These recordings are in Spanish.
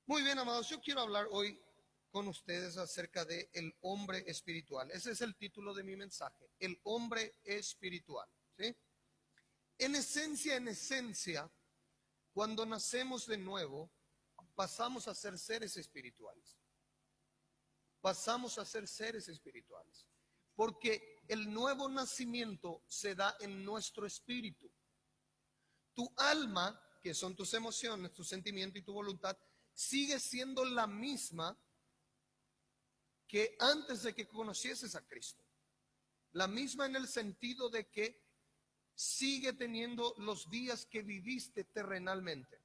Muy bien, amados, yo quiero hablar hoy con ustedes acerca de el hombre espiritual. Ese es el título de mi mensaje, el hombre espiritual, ¿sí? En esencia, cuando nacemos de nuevo, pasamos a ser seres espirituales. Pasamos a ser seres espirituales. Porque el nuevo nacimiento se da en nuestro espíritu. Tu alma, que son tus emociones, tu sentimiento y tu voluntad, sigue siendo la misma que antes de que conocieses a Cristo. La misma en el sentido de que sigue teniendo los días que viviste terrenalmente.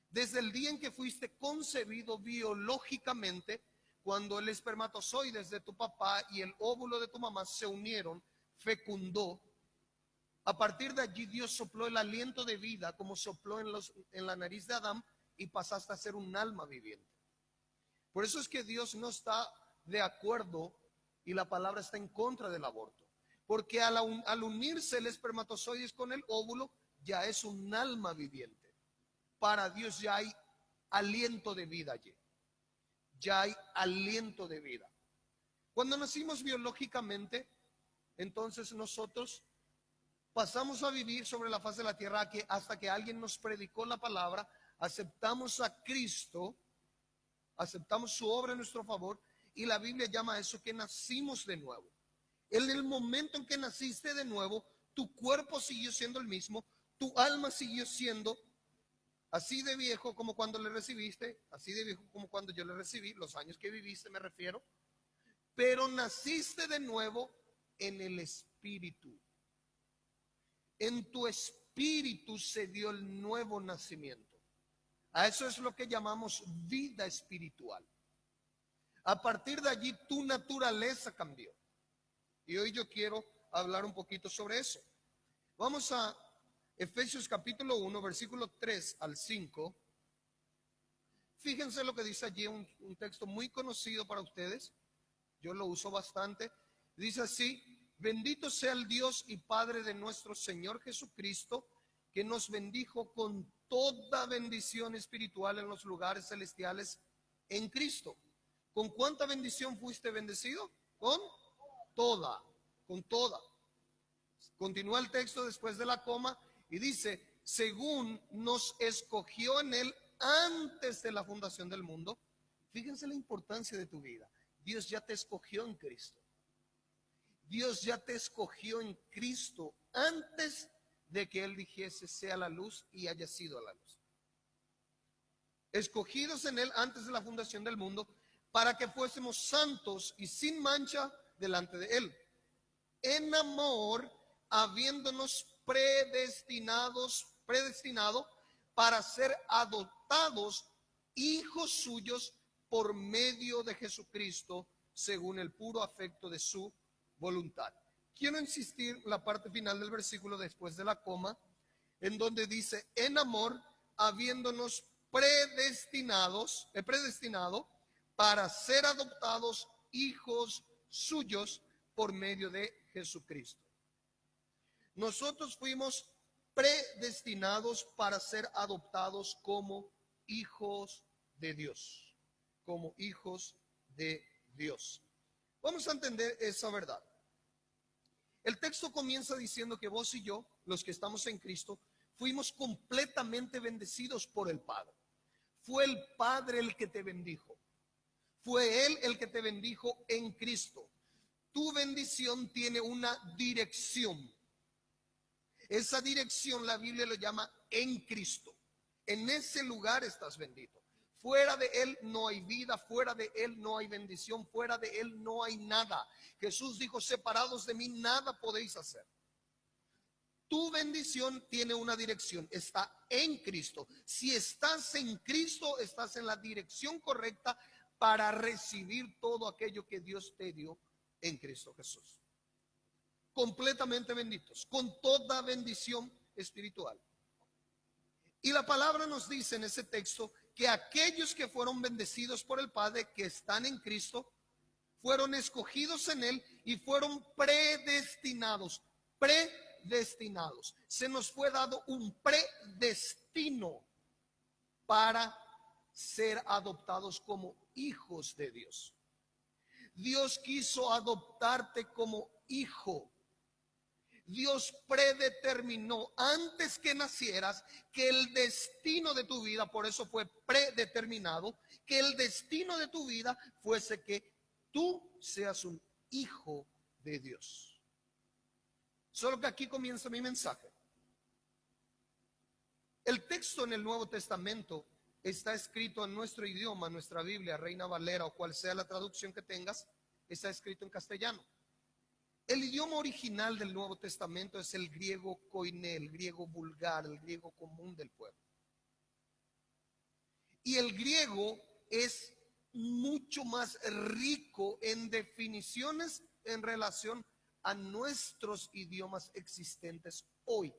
Desde el día en que fuiste concebido biológicamente, cuando el espermatozoide de tu papá y el óvulo de tu mamá se unieron, fecundó. A partir de allí Dios sopló el aliento de vida como sopló en la nariz de Adán y pasaste a ser un alma viviente. Por eso es que Dios no está de acuerdo y la palabra está en contra del aborto. Porque al unirse el espermatozoide con el óvulo, ya es un alma viviente. Para Dios ya hay aliento de vida allí. Ya hay aliento de vida. Cuando nacimos biológicamente, entonces nosotros pasamos a vivir sobre la faz de la tierra hasta que alguien nos predicó la palabra, aceptamos a Cristo, aceptamos su obra en nuestro favor, y la Biblia llama a eso que nacimos de nuevo. En el momento en que naciste de nuevo, tu cuerpo siguió siendo el mismo, tu alma siguió siendo así de viejo como cuando le recibiste, así de viejo como cuando yo le recibí, los años que viviste me refiero, pero naciste de nuevo en el espíritu. En tu espíritu se dio el nuevo nacimiento. A eso es lo que llamamos vida espiritual. A partir de allí tu naturaleza cambió. Y hoy yo quiero hablar un poquito sobre eso. Vamos a Efesios capítulo 1, versículo 3 al 5. Fíjense lo que dice allí, un texto muy conocido para ustedes. Yo lo uso bastante. Dice así: bendito sea el Dios y Padre de nuestro Señor Jesucristo, que nos bendijo con toda bendición espiritual en los lugares celestiales en Cristo. ¿Con cuánta bendición fuiste bendecido? Con toda, con toda. Continúa el texto después de la coma y dice: según nos escogió en él antes de la fundación del mundo. Fíjense la importancia de tu vida. Dios ya te escogió en Cristo. Dios ya te escogió en Cristo antes de que Él dijese sea la luz y haya sido la luz. Escogidos en Él antes de la fundación del mundo, para que fuésemos santos y sin mancha delante de Él. En amor, habiéndonos predestinado para ser adoptados hijos suyos por medio de Jesucristo, según el puro afecto de su voluntad. Quiero insistir en la parte final del versículo después de la coma, en donde dice: en amor, habiéndonos predestinado para ser adoptados hijos suyos por medio de Jesucristo. Nosotros fuimos predestinados para ser adoptados como hijos de Dios, como hijos de Dios. Vamos a entender esa verdad. El texto comienza diciendo que vos y yo, los que estamos en Cristo, fuimos completamente bendecidos por el Padre. Fue el Padre el que te bendijo. Fue Él el que te bendijo en Cristo. Tu bendición tiene una dirección. Esa dirección la Biblia lo llama en Cristo. En ese lugar estás bendito. Fuera de Él no hay vida, fuera de Él no hay bendición, fuera de Él no hay nada. Jesús dijo: separados de mí nada podéis hacer. Tu bendición tiene una dirección, está en Cristo. Si estás en Cristo, estás en la dirección correcta para recibir todo aquello que Dios te dio en Cristo Jesús. Completamente benditos, con toda bendición espiritual. Y la palabra nos dice en ese texto que aquellos que fueron bendecidos por el Padre, que están en Cristo, fueron escogidos en Él y fueron predestinados. Se nos fue dado un predestino para ser adoptados como hijos de Dios. Dios quiso adoptarte como hijo. Dios predeterminó antes que nacieras que el destino de tu vida, por eso fue predeterminado, que el destino de tu vida fuese que tú seas un hijo de Dios. Solo que aquí comienza mi mensaje. El texto en el Nuevo Testamento está escrito en nuestro idioma, nuestra Biblia, Reina Valera o cual sea la traducción que tengas, está escrito en castellano. El idioma original del Nuevo Testamento es el griego koiné, el griego vulgar, el griego común del pueblo. Y el griego es mucho más rico en definiciones en relación a nuestros idiomas existentes hoy.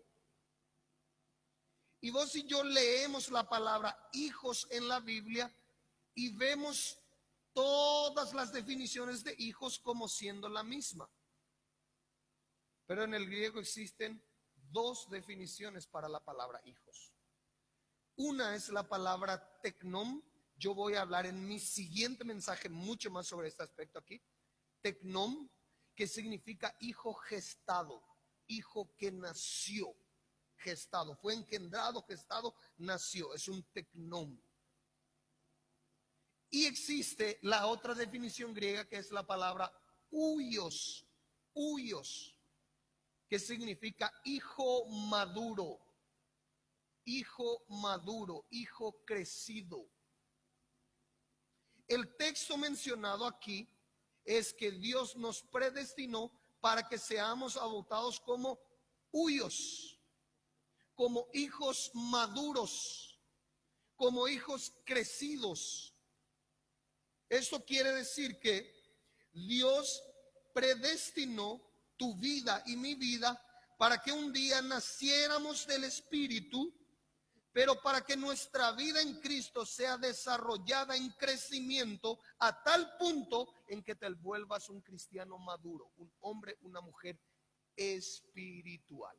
Y vos y yo leemos la palabra hijos en la Biblia y vemos todas las definiciones de hijos como siendo la misma. Pero en el griego existen dos definiciones para la palabra hijos. Una es la palabra teknom. Yo voy a hablar en mi siguiente mensaje mucho más sobre este aspecto aquí. Teknom, que significa hijo gestado, hijo que nació, gestado, fue engendrado, gestado, nació, es un teknom. Y existe la otra definición griega que es la palabra huios, que significa hijo maduro, hijo crecido. El texto mencionado aquí es que Dios nos predestinó para que seamos adoptados como huios, como hijos maduros, como hijos crecidos. Esto quiere decir que Dios predestinó tu vida y mi vida para que un día naciéramos del Espíritu, pero para que nuestra vida en Cristo sea desarrollada en crecimiento a tal punto en que te vuelvas un cristiano maduro, un hombre, una mujer espiritual.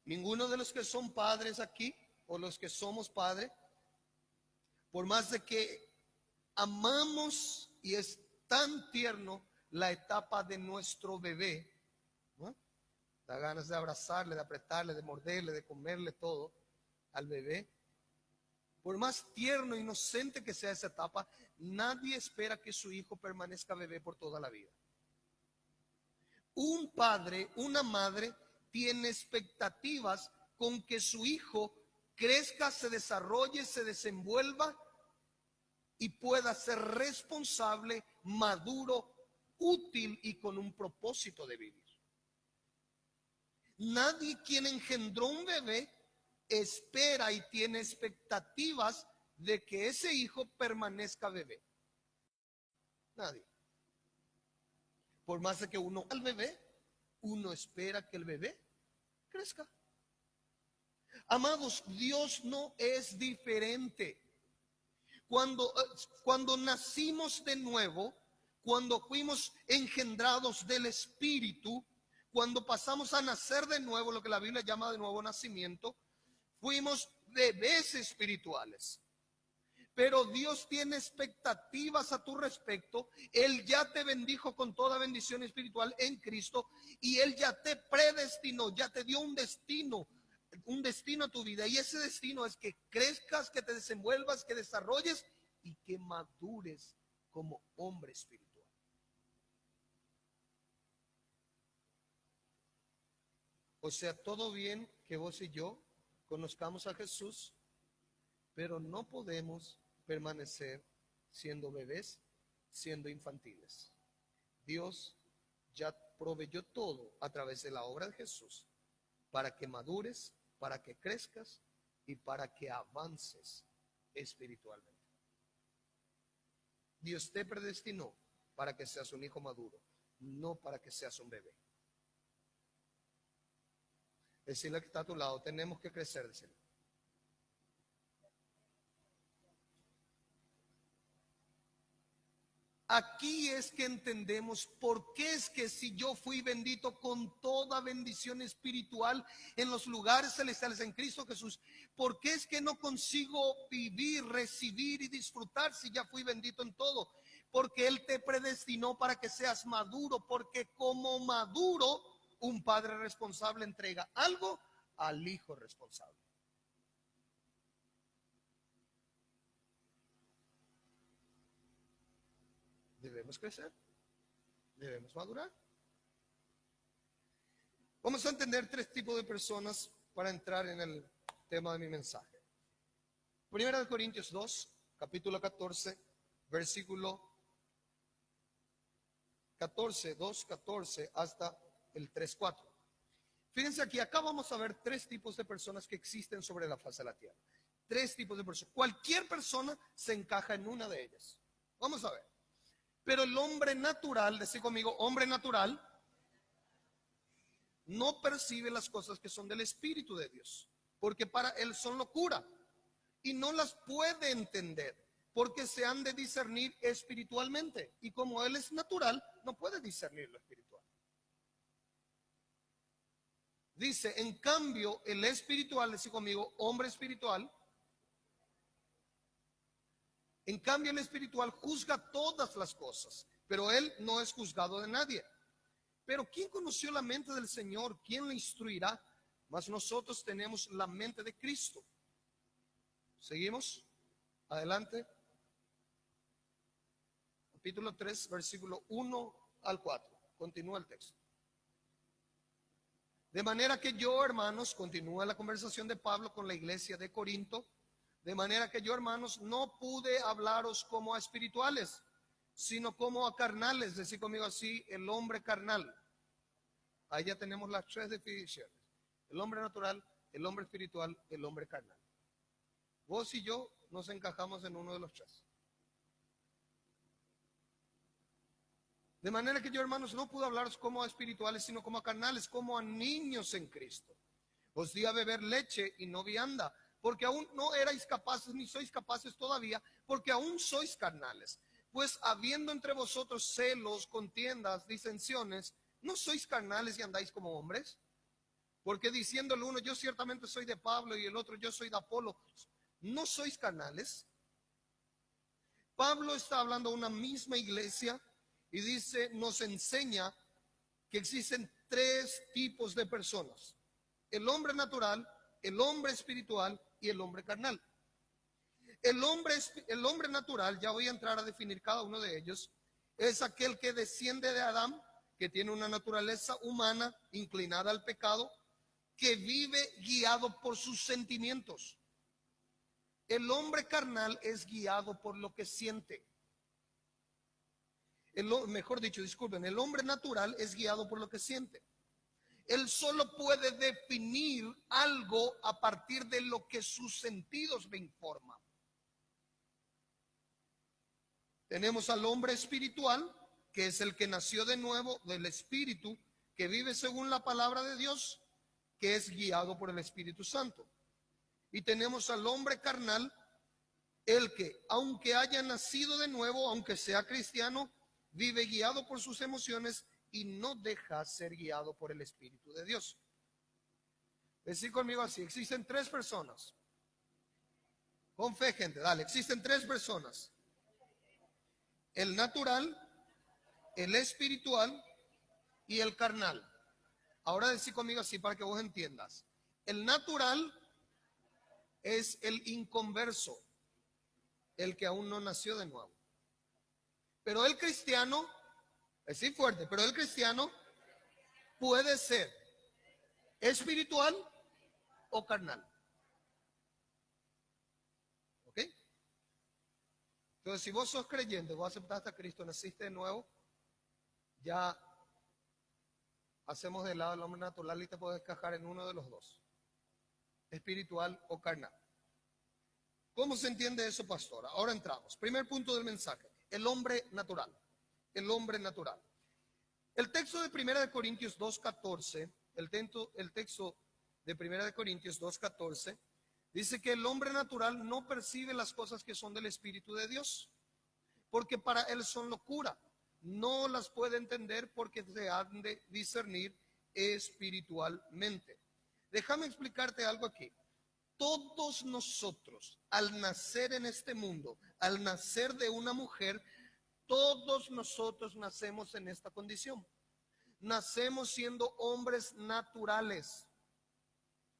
Ninguno de los que son padres aquí o los que somos padres, por más de que amamos y es tan tierno la etapa de nuestro bebé, ¿no? Da ganas de abrazarle, de apretarle, de morderle, de comerle todo al bebé. Por más tierno e inocente que sea esa etapa, nadie espera que su hijo permanezca bebé por toda la vida. Un padre, una madre, tiene expectativas con que su hijo crezca, se desarrolle, se desenvuelva y pueda ser responsable, maduro, útil y con un propósito de vivir. Nadie quien engendró un bebé espera y tiene expectativas de que ese hijo permanezca bebé. Nadie. Por más de que uno al bebé, uno espera que el bebé crezca. Amados, Dios no es diferente. Cuando nacimos de nuevo, cuando fuimos engendrados del Espíritu, cuando pasamos a nacer de nuevo, lo que la Biblia llama de nuevo nacimiento, fuimos bebés espirituales. Pero Dios tiene expectativas a tu respecto. Él ya te bendijo con toda bendición espiritual en Cristo y Él ya te predestinó, ya te dio un destino a tu vida. Y ese destino es que crezcas, que te desenvuelvas, que desarrolles y que madures como hombre espiritual. O sea, todo bien que vos y yo conozcamos a Jesús, pero no podemos permanecer siendo bebés, siendo infantiles. Dios ya proveyó todo a través de la obra de Jesús para que madures, para que crezcas y para que avances espiritualmente. Dios te predestinó para que seas un hijo maduro, no para que seas un bebé. Decirle que está a tu lado, tenemos que crecer, decirle. Aquí es que entendemos por qué es que si yo fui bendito con toda bendición espiritual en los lugares celestiales en Cristo Jesús, por qué es que no consigo vivir, recibir y disfrutar si ya fui bendito en todo. Porque Él te predestinó para que seas maduro, porque como maduro un padre responsable entrega algo al hijo responsable. Debemos crecer, debemos madurar. Vamos a entender tres tipos de personas para entrar en el tema de mi mensaje. Primera de Corintios 2, capítulo 14, versículo 14, 2, 14 hasta el 3, 4. Fíjense aquí, acá vamos a ver tres tipos de personas que existen sobre la faz de la tierra. Tres tipos de personas. Cualquier persona se encaja en una de ellas. Vamos a ver. Pero el hombre natural, decid conmigo, hombre natural, no percibe las cosas que son del Espíritu de Dios, porque para él son locura y no las puede entender, porque se han de discernir espiritualmente. Y como él es natural, no puede discernir lo espiritual. Dice, en cambio, el espiritual, decid conmigo, hombre espiritual, en cambio el espiritual juzga todas las cosas, pero él no es juzgado de nadie. Pero ¿quién conoció la mente del Señor? ¿Quién le instruirá? Mas nosotros tenemos la mente de Cristo. Seguimos. Adelante. Capítulo 3, versículo 1 al 4. Continúa el texto. De manera que yo, hermanos, continúa la conversación de Pablo con la iglesia de Corinto. De manera que yo, hermanos, no pude hablaros como a espirituales, sino como a carnales. Decir conmigo así, el hombre carnal. Ahí ya tenemos las tres definiciones. El hombre natural, el hombre espiritual, el hombre carnal. Vos y yo nos encajamos en uno de los tres. De manera que yo, hermanos, no pude hablaros como a espirituales, sino como a carnales, como a niños en Cristo. Os di a beber leche y no vianda, porque aún no erais capaces, ni sois capaces todavía, porque aún sois carnales. Pues habiendo entre vosotros celos, contiendas, disensiones, ¿no sois carnales y andáis como hombres? Porque diciendo el uno, yo ciertamente soy de Pablo, y el otro, yo soy de Apolo, ¿no sois carnales? Pablo está hablando a una misma iglesia y dice, nos enseña que existen tres tipos de personas: el hombre natural, el hombre espiritual y el hombre carnal. El hombre natural, ya voy a entrar a definir cada uno de ellos, es aquel que desciende de Adán, que tiene una naturaleza humana inclinada al pecado, que vive guiado por sus sentimientos. El hombre carnal es guiado por lo que siente. Mejor dicho, disculpen, el hombre natural es guiado por lo que siente. Él solo puede definir algo a partir de lo que sus sentidos le informan. Tenemos al hombre espiritual, que es el que nació de nuevo del Espíritu, que vive según la palabra de Dios, que es guiado por el Espíritu Santo. Y tenemos al hombre carnal, el que, aunque haya nacido de nuevo, aunque sea cristiano, vive guiado por sus emociones y no deja ser guiado por el Espíritu de Dios. Decir conmigo así, existen tres personas. Con fe, gente, dale, existen tres personas: el natural, el espiritual y el carnal. Ahora decir conmigo así para que vos entiendas. El natural es el inconverso, el que aún no nació de nuevo. Pero el cristiano, es decir fuerte, pero el cristiano puede ser espiritual o carnal. ¿Ok? Entonces, si vos sos creyente, vos aceptaste a Cristo, naciste de nuevo, ya hacemos de lado el hombre natural y te puedes encajar en uno de los dos, espiritual o carnal. ¿Cómo se entiende eso, pastor? Ahora entramos. Primer punto del mensaje, el hombre natural. El hombre natural. El texto de 1 Corintios 2:14, el texto de 1 Corintios 2:14, dice que el hombre natural no percibe las cosas que son del Espíritu de Dios, porque para él son locura. No las puede entender porque se han de discernir espiritualmente. Déjame explicarte algo aquí. Todos nosotros, al nacer en este mundo, al nacer de una mujer, todos nosotros nacemos en esta condición. Nacemos siendo hombres naturales,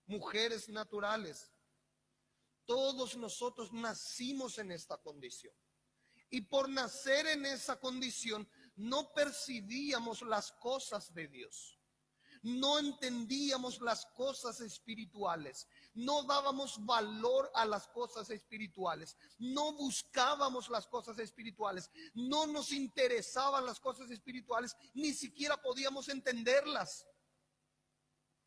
mujeres naturales. Todos nosotros nacimos en esta condición. Y por nacer en esa condición, no percibíamos las cosas de Dios. No entendíamos las cosas espirituales, no dábamos valor a las cosas espirituales, no buscábamos las cosas espirituales, no nos interesaban las cosas espirituales, ni siquiera podíamos entenderlas,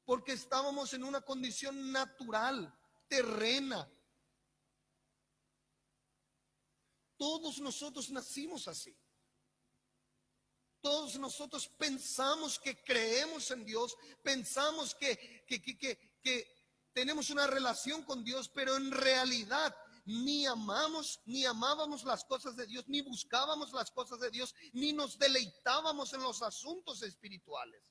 porque estábamos en una condición natural, terrena. Todos nosotros nacimos así. Todos nosotros pensamos que creemos en Dios, pensamos que tenemos una relación con Dios, pero en realidad ni amamos, ni amábamos las cosas de Dios, ni buscábamos las cosas de Dios, ni nos deleitábamos en los asuntos espirituales.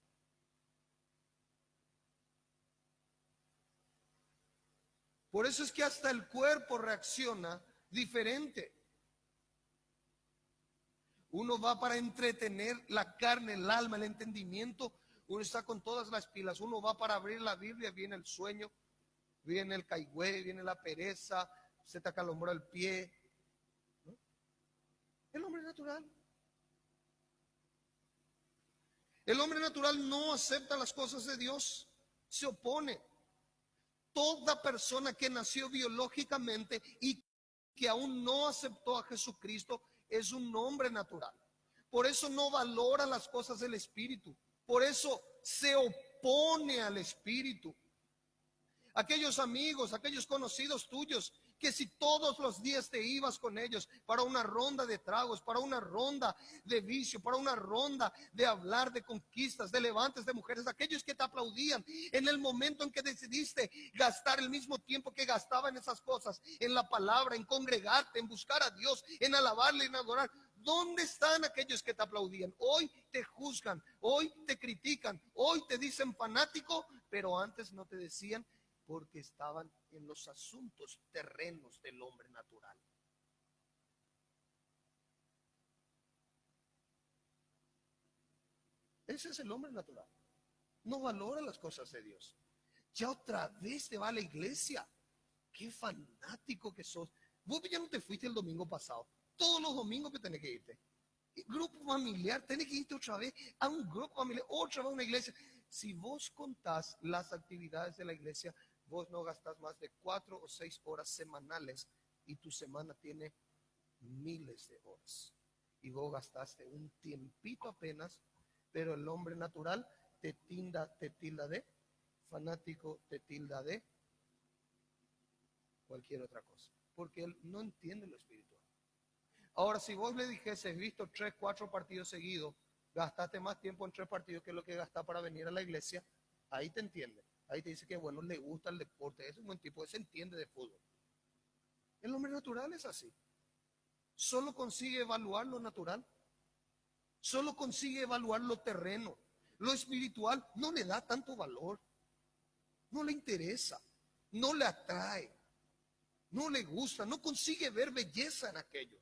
Por eso es que hasta el cuerpo reacciona diferente. Uno va para entretener la carne, el alma, el entendimiento. Uno está con todas las pilas. Uno va para abrir la Biblia, viene el sueño, viene el caigüe, viene la pereza, se te acalombró el pie. ¿No? El hombre natural. El hombre natural no acepta las cosas de Dios, se opone. Toda persona que nació biológicamente y que aún no aceptó a Jesucristo es un hombre natural. Por eso no valora las cosas del Espíritu. Por eso se opone al Espíritu. Aquellos amigos, aquellos conocidos tuyos, que si todos los días te ibas con ellos para una ronda de tragos, para una ronda de vicio, para una ronda de hablar de conquistas, de levantes de mujeres, aquellos que te aplaudían en el momento en que decidiste gastar el mismo tiempo que gastaban esas cosas en la palabra, en congregarte, en buscar a Dios, en alabarle, en adorar. ¿Dónde están aquellos que te aplaudían? Hoy te juzgan, hoy te critican, hoy te dicen fanático, pero antes no te decían, porque estaban en los asuntos terrenos del hombre natural. Ese es el hombre natural. No valora las cosas de Dios. Ya otra vez te va a la iglesia. Qué fanático que sos. Vos ya no te fuiste el domingo pasado. Todos los domingos que tenés que irte. Grupo familiar, tenés que irte otra vez a un grupo familiar, otra vez a una iglesia. Si vos contás las actividades de la iglesia, vos no gastás más de 4 o 6 horas semanales y tu semana tiene miles de horas. Y vos gastaste un tiempito apenas, pero el hombre natural te tilda de fanático, te tilda de cualquier otra cosa, porque él no entiende lo espiritual. Ahora, si vos le dijeses, visto 3, 4 partidos seguidos, gastaste más tiempo en 3 partidos que lo que gastás para venir a la iglesia, ahí te entiende. Ahí te dice que bueno, le gusta el deporte, es un buen tipo, se entiende de fútbol. El hombre natural es así. Solo consigue evaluar lo natural. Solo consigue evaluar lo terreno. Lo espiritual no le da tanto valor. No le interesa. No le atrae. No le gusta. No consigue ver belleza en aquello.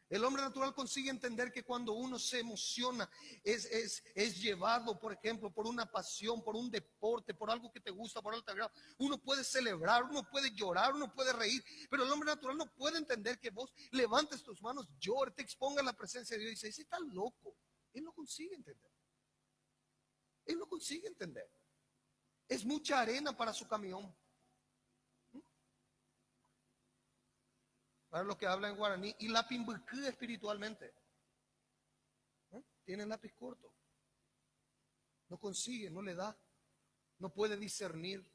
El hombre natural consigue entender que cuando uno se emociona, es llevado, por ejemplo, por una pasión, por un deporte, por algo que te gusta, por algo que te agrada. Uno puede celebrar, uno puede llorar, uno puede reír, pero el hombre natural no puede entender que vos levantes tus manos, llores, te expongas a la presencia de Dios y dices, ese está loco. Él no consigue entender. Él no consigue entender. Es mucha arena para su camión. Para los que hablan en guaraní, y la pimbucú espiritualmente. Tiene el lápiz corto. No consigue, no le da. No puede discernir.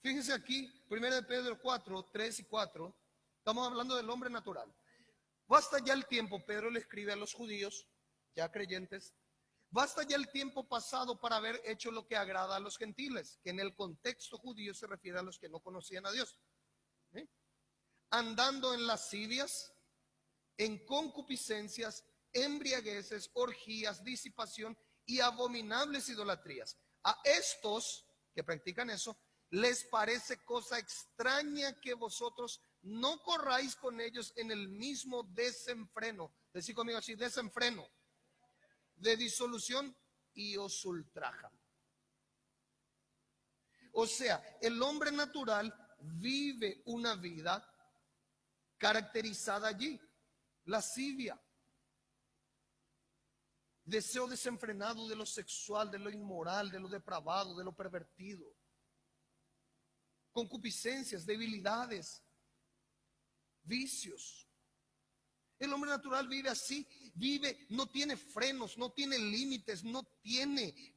Fíjense aquí, 1 Pedro 4, 3 y 4. Estamos hablando del hombre natural. Basta ya el tiempo, Pedro le escribe a los judíos, ya creyentes. Basta ya el tiempo pasado para haber hecho lo que agrada a los gentiles, que en el contexto judío se refiere a los que no conocían a Dios. ¿eh? Andando en lascivias, en concupiscencias, embriagueces, orgías, disipación y abominables idolatrías. A estos que practican eso, les parece cosa extraña que vosotros no corráis con ellos en el mismo desenfreno. Decí conmigo así, desenfreno, de disolución, y os ultrajan. O sea, el hombre natural vive una vida caracterizada allí, lascivia, deseo desenfrenado de lo sexual, de lo inmoral, de lo depravado, de lo pervertido, concupiscencias, debilidades, vicios. El hombre natural vive así, vive, no tiene frenos, no tiene límites, no tiene.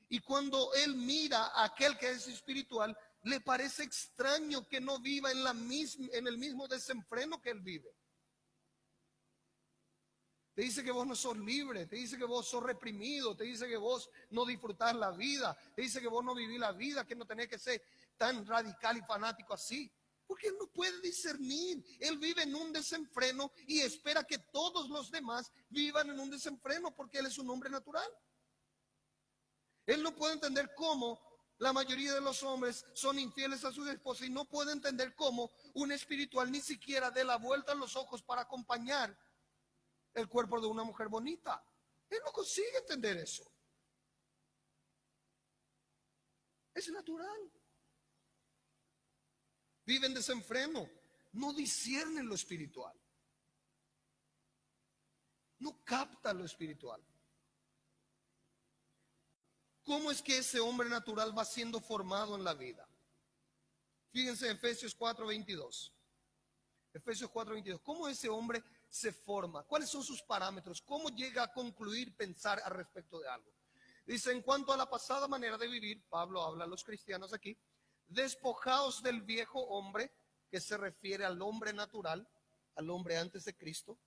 Y cuando él mira a aquel que es espiritual, le parece extraño que no viva en el mismo desenfreno que él vive. Te dice que vos no sos libre, te dice que vos sos reprimido, te dice que vos no disfrutás la vida, te dice que vos no vivís la vida, que no tenés que ser tan radical y fanático así. Porque él no puede discernir, él vive en un desenfreno y espera que todos los demás vivan en un desenfreno porque él es un hombre natural. Él no puede entender cómo la mayoría de los hombres son infieles a sus esposas y no puede entender cómo un espiritual ni siquiera dé la vuelta a los ojos para acompañar el cuerpo de una mujer bonita. Él no consigue entender eso. Es natural. Viven desenfreno, no disciernen lo espiritual, no captan lo espiritual. ¿Cómo es que ese hombre natural va siendo formado en la vida? Fíjense en Efesios 4:22. Efesios 4:22. ¿Cómo ese hombre se forma? ¿Cuáles son sus parámetros? ¿Cómo llega a concluir, pensar al respecto de algo? Dice, en cuanto a la pasada manera de vivir, Pablo habla a los cristianos aquí, despojaos del viejo hombre, que se refiere al hombre natural, al hombre antes de Cristo.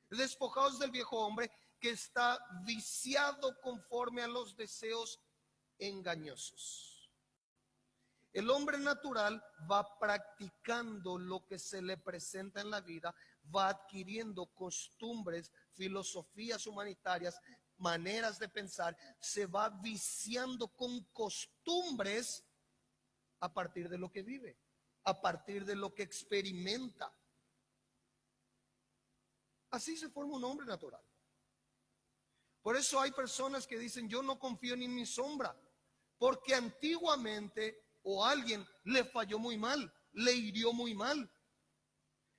Despojaos del viejo hombre que está viciado conforme a los deseos engañosos. El hombre natural va practicando lo que se le presenta en la vida, va adquiriendo costumbres, filosofías humanitarias, maneras de pensar, se va viciando con costumbres a partir de lo que vive, a partir de lo que experimenta. Así se forma un hombre natural. Por eso hay personas que dicen, yo no confío ni en mi sombra, porque antiguamente o alguien le falló muy mal, le hirió muy mal.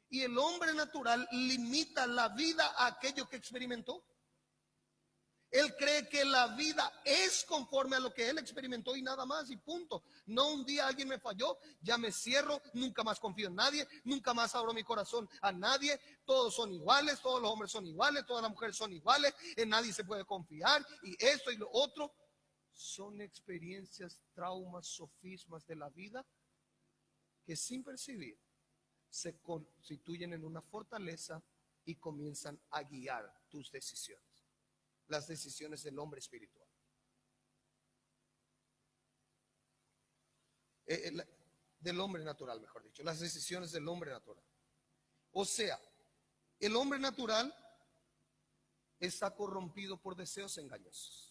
Y el hombre natural limita la vida a aquello que experimentó. Él cree que la vida es conforme a lo que él experimentó y nada más y punto. No un día alguien me falló, ya me cierro, nunca más confío en nadie, nunca más abro mi corazón a nadie. Todos son iguales, todos los hombres son iguales, todas las mujeres son iguales, en nadie se puede confiar y esto y lo otro. Son experiencias, traumas, sofismas de la vida que sin percibir se constituyen en una fortaleza y comienzan a guiar tus decisiones. Las decisiones del hombre espiritual. Del hombre natural, mejor dicho. Las decisiones del hombre natural. O sea, el hombre natural está corrompido por deseos engañosos.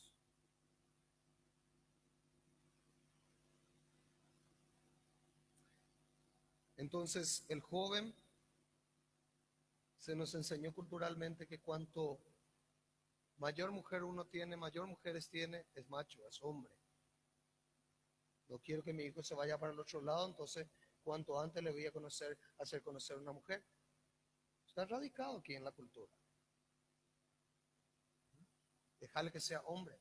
Entonces, el joven se nos enseñó culturalmente que cuanto mayor mujer uno tiene, mayor mujeres tiene, es macho, es hombre. No quiero que mi hijo se vaya para el otro lado, entonces cuanto antes le voy a hacer conocer a una mujer. Está radicado aquí en la cultura. Déjale que sea hombre,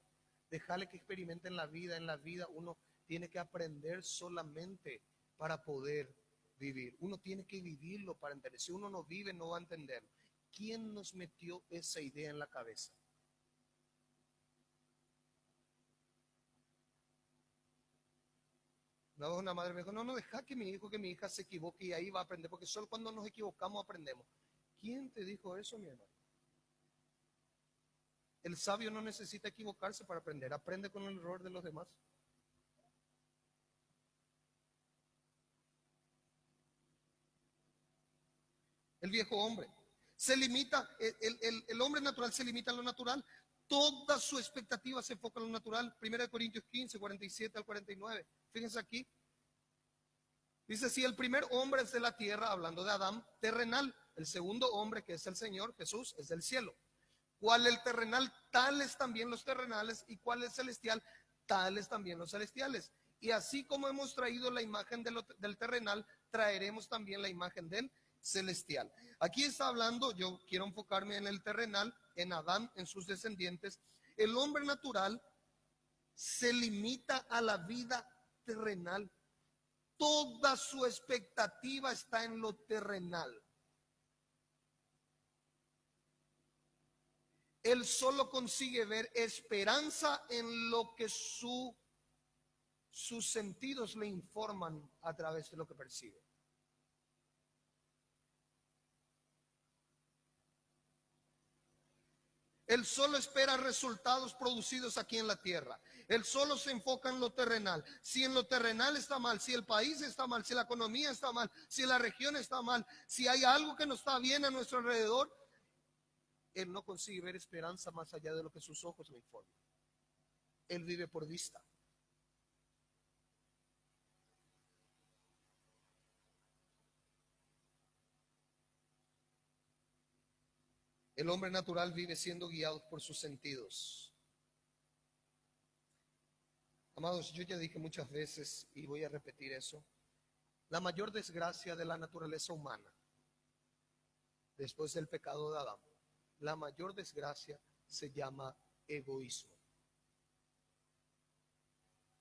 déjale que experimente en la vida uno tiene que aprender solamente para poder vivir. Uno tiene que vivirlo para entender. Si uno no vive, no va a entender. ¿Quién nos metió esa idea en la cabeza? Una madre me dijo, no, deja que mi hijo, que mi hija se equivoque y ahí va a aprender, porque solo cuando nos equivocamos aprendemos. ¿Quién te dijo eso, mi hermano? El sabio no necesita equivocarse para aprender, aprende con el error de los demás. el viejo hombre. Se limita, el hombre natural se limita a lo natural. Toda su expectativa se enfoca en lo natural. 1 Corintios 15, 47 al 49. Fíjense aquí. Dice, si el primer hombre es de la tierra, hablando de Adán, terrenal. El segundo hombre, que es el Señor Jesús, es del cielo. ¿Cuál es el terrenal? Tales también los terrenales. ¿Y cuál es celestial? Tales también los celestiales. Y así como hemos traído la imagen del terrenal, traeremos también la imagen del celestial. Aquí está hablando, yo quiero enfocarme en el terrenal, en Adán, en sus descendientes. El hombre natural se limita a la vida terrenal. Toda su expectativa está en lo terrenal. Él solo consigue ver esperanza en lo que sus sentidos le informan a través de lo que percibe. Él solo espera resultados producidos aquí en la tierra. Él solo se enfoca en lo terrenal. Si en lo terrenal está mal, si el país está mal, si la economía está mal, si la región está mal, si hay algo que no está bien a nuestro alrededor, él no consigue ver esperanza más allá de lo que sus ojos le informan. Él vive por vista. El hombre natural vive siendo guiado por sus sentidos. Amados, yo ya dije muchas veces y voy a repetir eso. La mayor desgracia de la naturaleza humana, después del pecado de Adán, la mayor desgracia se llama egoísmo.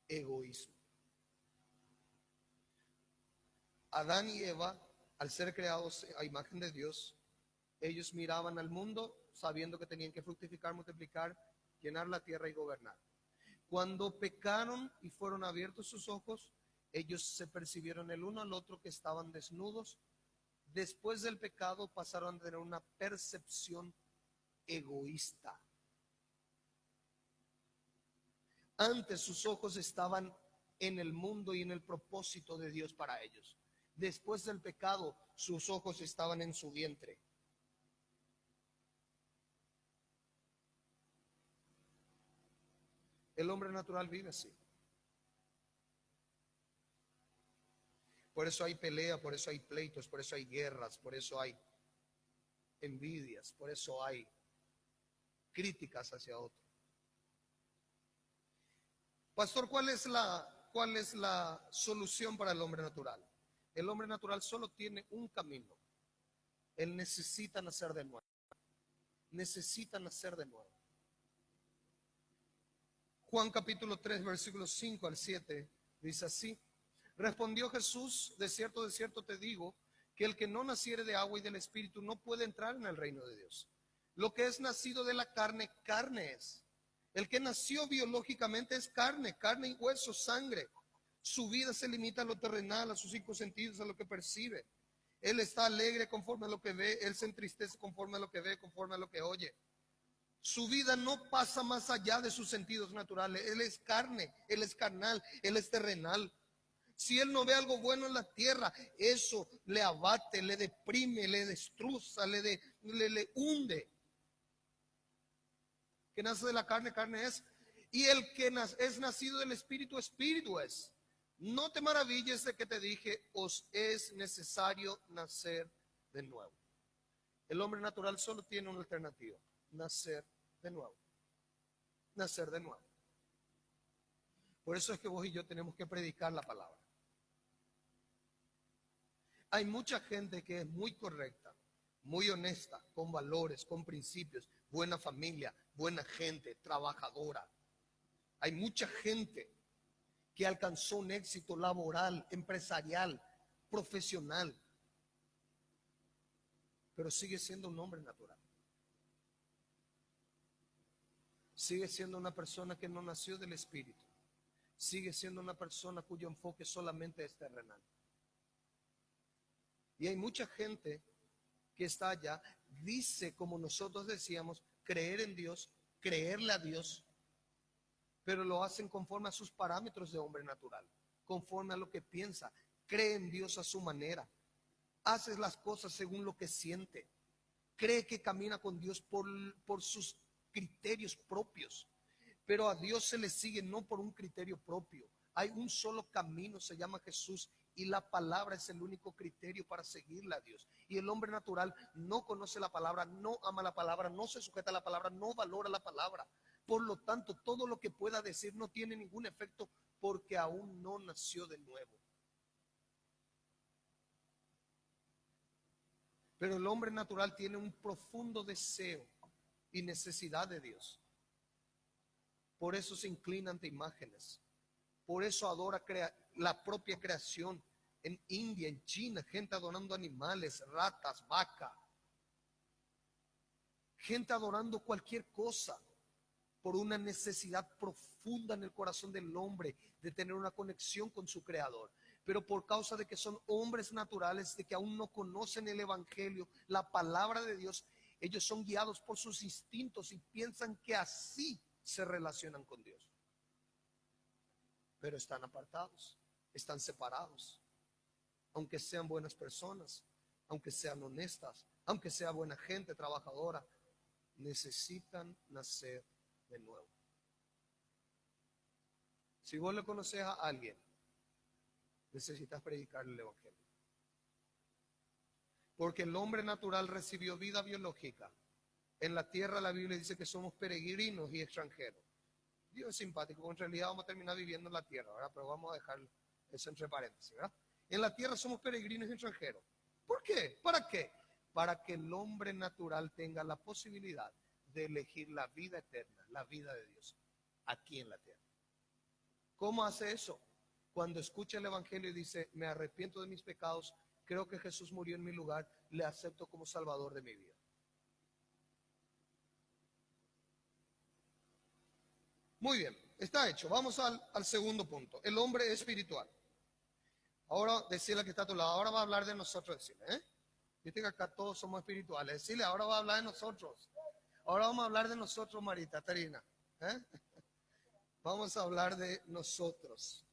Egoísmo. Adán y Eva, al ser creados a imagen de Dios, ellos miraban al mundo sabiendo que tenían que fructificar, multiplicar, llenar la tierra y gobernar. Cuando pecaron y fueron abiertos sus ojos, ellos se percibieron el uno al otro que estaban desnudos. Después del pecado pasaron a tener una percepción egoísta. Antes sus ojos estaban en el mundo y en el propósito de Dios para ellos. Después del pecado, sus ojos estaban en su vientre. El hombre natural vive así. Por eso hay pelea, por eso hay pleitos, por eso hay guerras, por eso hay envidias, por eso hay críticas hacia otro. Pastor, ¿cuál es la solución para el hombre natural? El hombre natural solo tiene un camino. Él necesita nacer de nuevo. Necesita nacer de nuevo. Juan capítulo 3, versículos 5 al 7, dice así. Respondió Jesús, de cierto te digo, que el que no naciere de agua y del Espíritu no puede entrar en el reino de Dios. Lo que es nacido de la carne, carne es. El que nació biológicamente es carne, carne y hueso, sangre. Su vida se limita a lo terrenal, a sus 5 sentidos, a lo que percibe. Él está alegre conforme a lo que ve, él se entristece conforme a lo que ve, conforme a lo que oye. Su vida no pasa más allá de sus sentidos naturales. Él es carne, él es carnal, él es terrenal. Si él no ve algo bueno en la tierra, eso le abate, le deprime, le destruza, le hunde. Que nace de la carne, carne es. Y el que es nacido del Espíritu, Espíritu es. No te maravilles de que te dije, os es necesario nacer de nuevo. El hombre natural solo tiene una alternativa: nacer de nuevo. Nacer de nuevo. Por eso es que vos y yo tenemos que predicar la palabra. Hay mucha gente que es muy correcta, muy honesta, con valores, con principios, buena familia, buena gente, trabajadora. Hay mucha gente que alcanzó un éxito laboral, empresarial, profesional, pero sigue siendo un hombre natural. Sigue siendo una persona que no nació del Espíritu. Sigue siendo una persona cuyo enfoque solamente es terrenal. Y hay mucha gente que está allá, dice, como nosotros decíamos, creer en Dios, creerle a Dios, pero lo hacen conforme a sus parámetros de hombre natural, conforme a lo que piensa, cree en Dios a su manera, hace las cosas según lo que siente. Cree que camina con Dios por sus criterios propios. Pero a Dios se le sigue no por un criterio propio. Hay un solo camino, se llama Jesús. Y la palabra es el único criterio para seguirle a Dios. Y el hombre natural no conoce la palabra, no ama la palabra, no se sujeta a la palabra, no valora la palabra. Por lo tanto, todo lo que pueda decir no tiene ningún efecto porque aún no nació de nuevo. Pero el hombre natural tiene un profundo deseo y necesidad de Dios. Por eso se inclina ante imágenes. Por eso adora la propia creación. En India, en China, gente adorando animales, ratas, vaca. Gente adorando cualquier cosa por una necesidad profunda en el corazón del hombre de tener una conexión con su creador. Pero por causa de que son hombres naturales, de que aún no conocen el evangelio, la palabra de Dios, ellos son guiados por sus instintos y piensan que así se relacionan con Dios. Pero están apartados, están separados. Aunque sean buenas personas, aunque sean honestas, aunque sea buena gente, trabajadora, necesitan nacer de nuevo. Si vos le conoces a alguien, necesitas predicarle el evangelio. Porque el hombre natural recibió vida biológica. En la tierra la Biblia dice que somos peregrinos y extranjeros. Dios es simpático, porque en realidad vamos a terminar viviendo en la tierra, ¿verdad? Pero vamos a dejar eso entre paréntesis, ¿verdad? En la tierra somos peregrinos y extranjeros. ¿Por qué? ¿Para qué? Para que el hombre natural tenga la posibilidad de elegir la vida eterna, la vida de Dios, aquí en la tierra. ¿Cómo hace eso? Cuando escucha el evangelio y dice, me arrepiento de mis pecados, creo que Jesús murió en mi lugar, le acepto como salvador de mi vida. Muy bien, está hecho. Vamos al segundo punto, el hombre espiritual. Ahora decirle que está a tu lado, ahora va a hablar de nosotros, decirle, Viste que acá todos somos espirituales, decirle, ahora va a hablar de nosotros. Ahora vamos a hablar de nosotros, Marita, Tarina. Vamos a hablar de nosotros.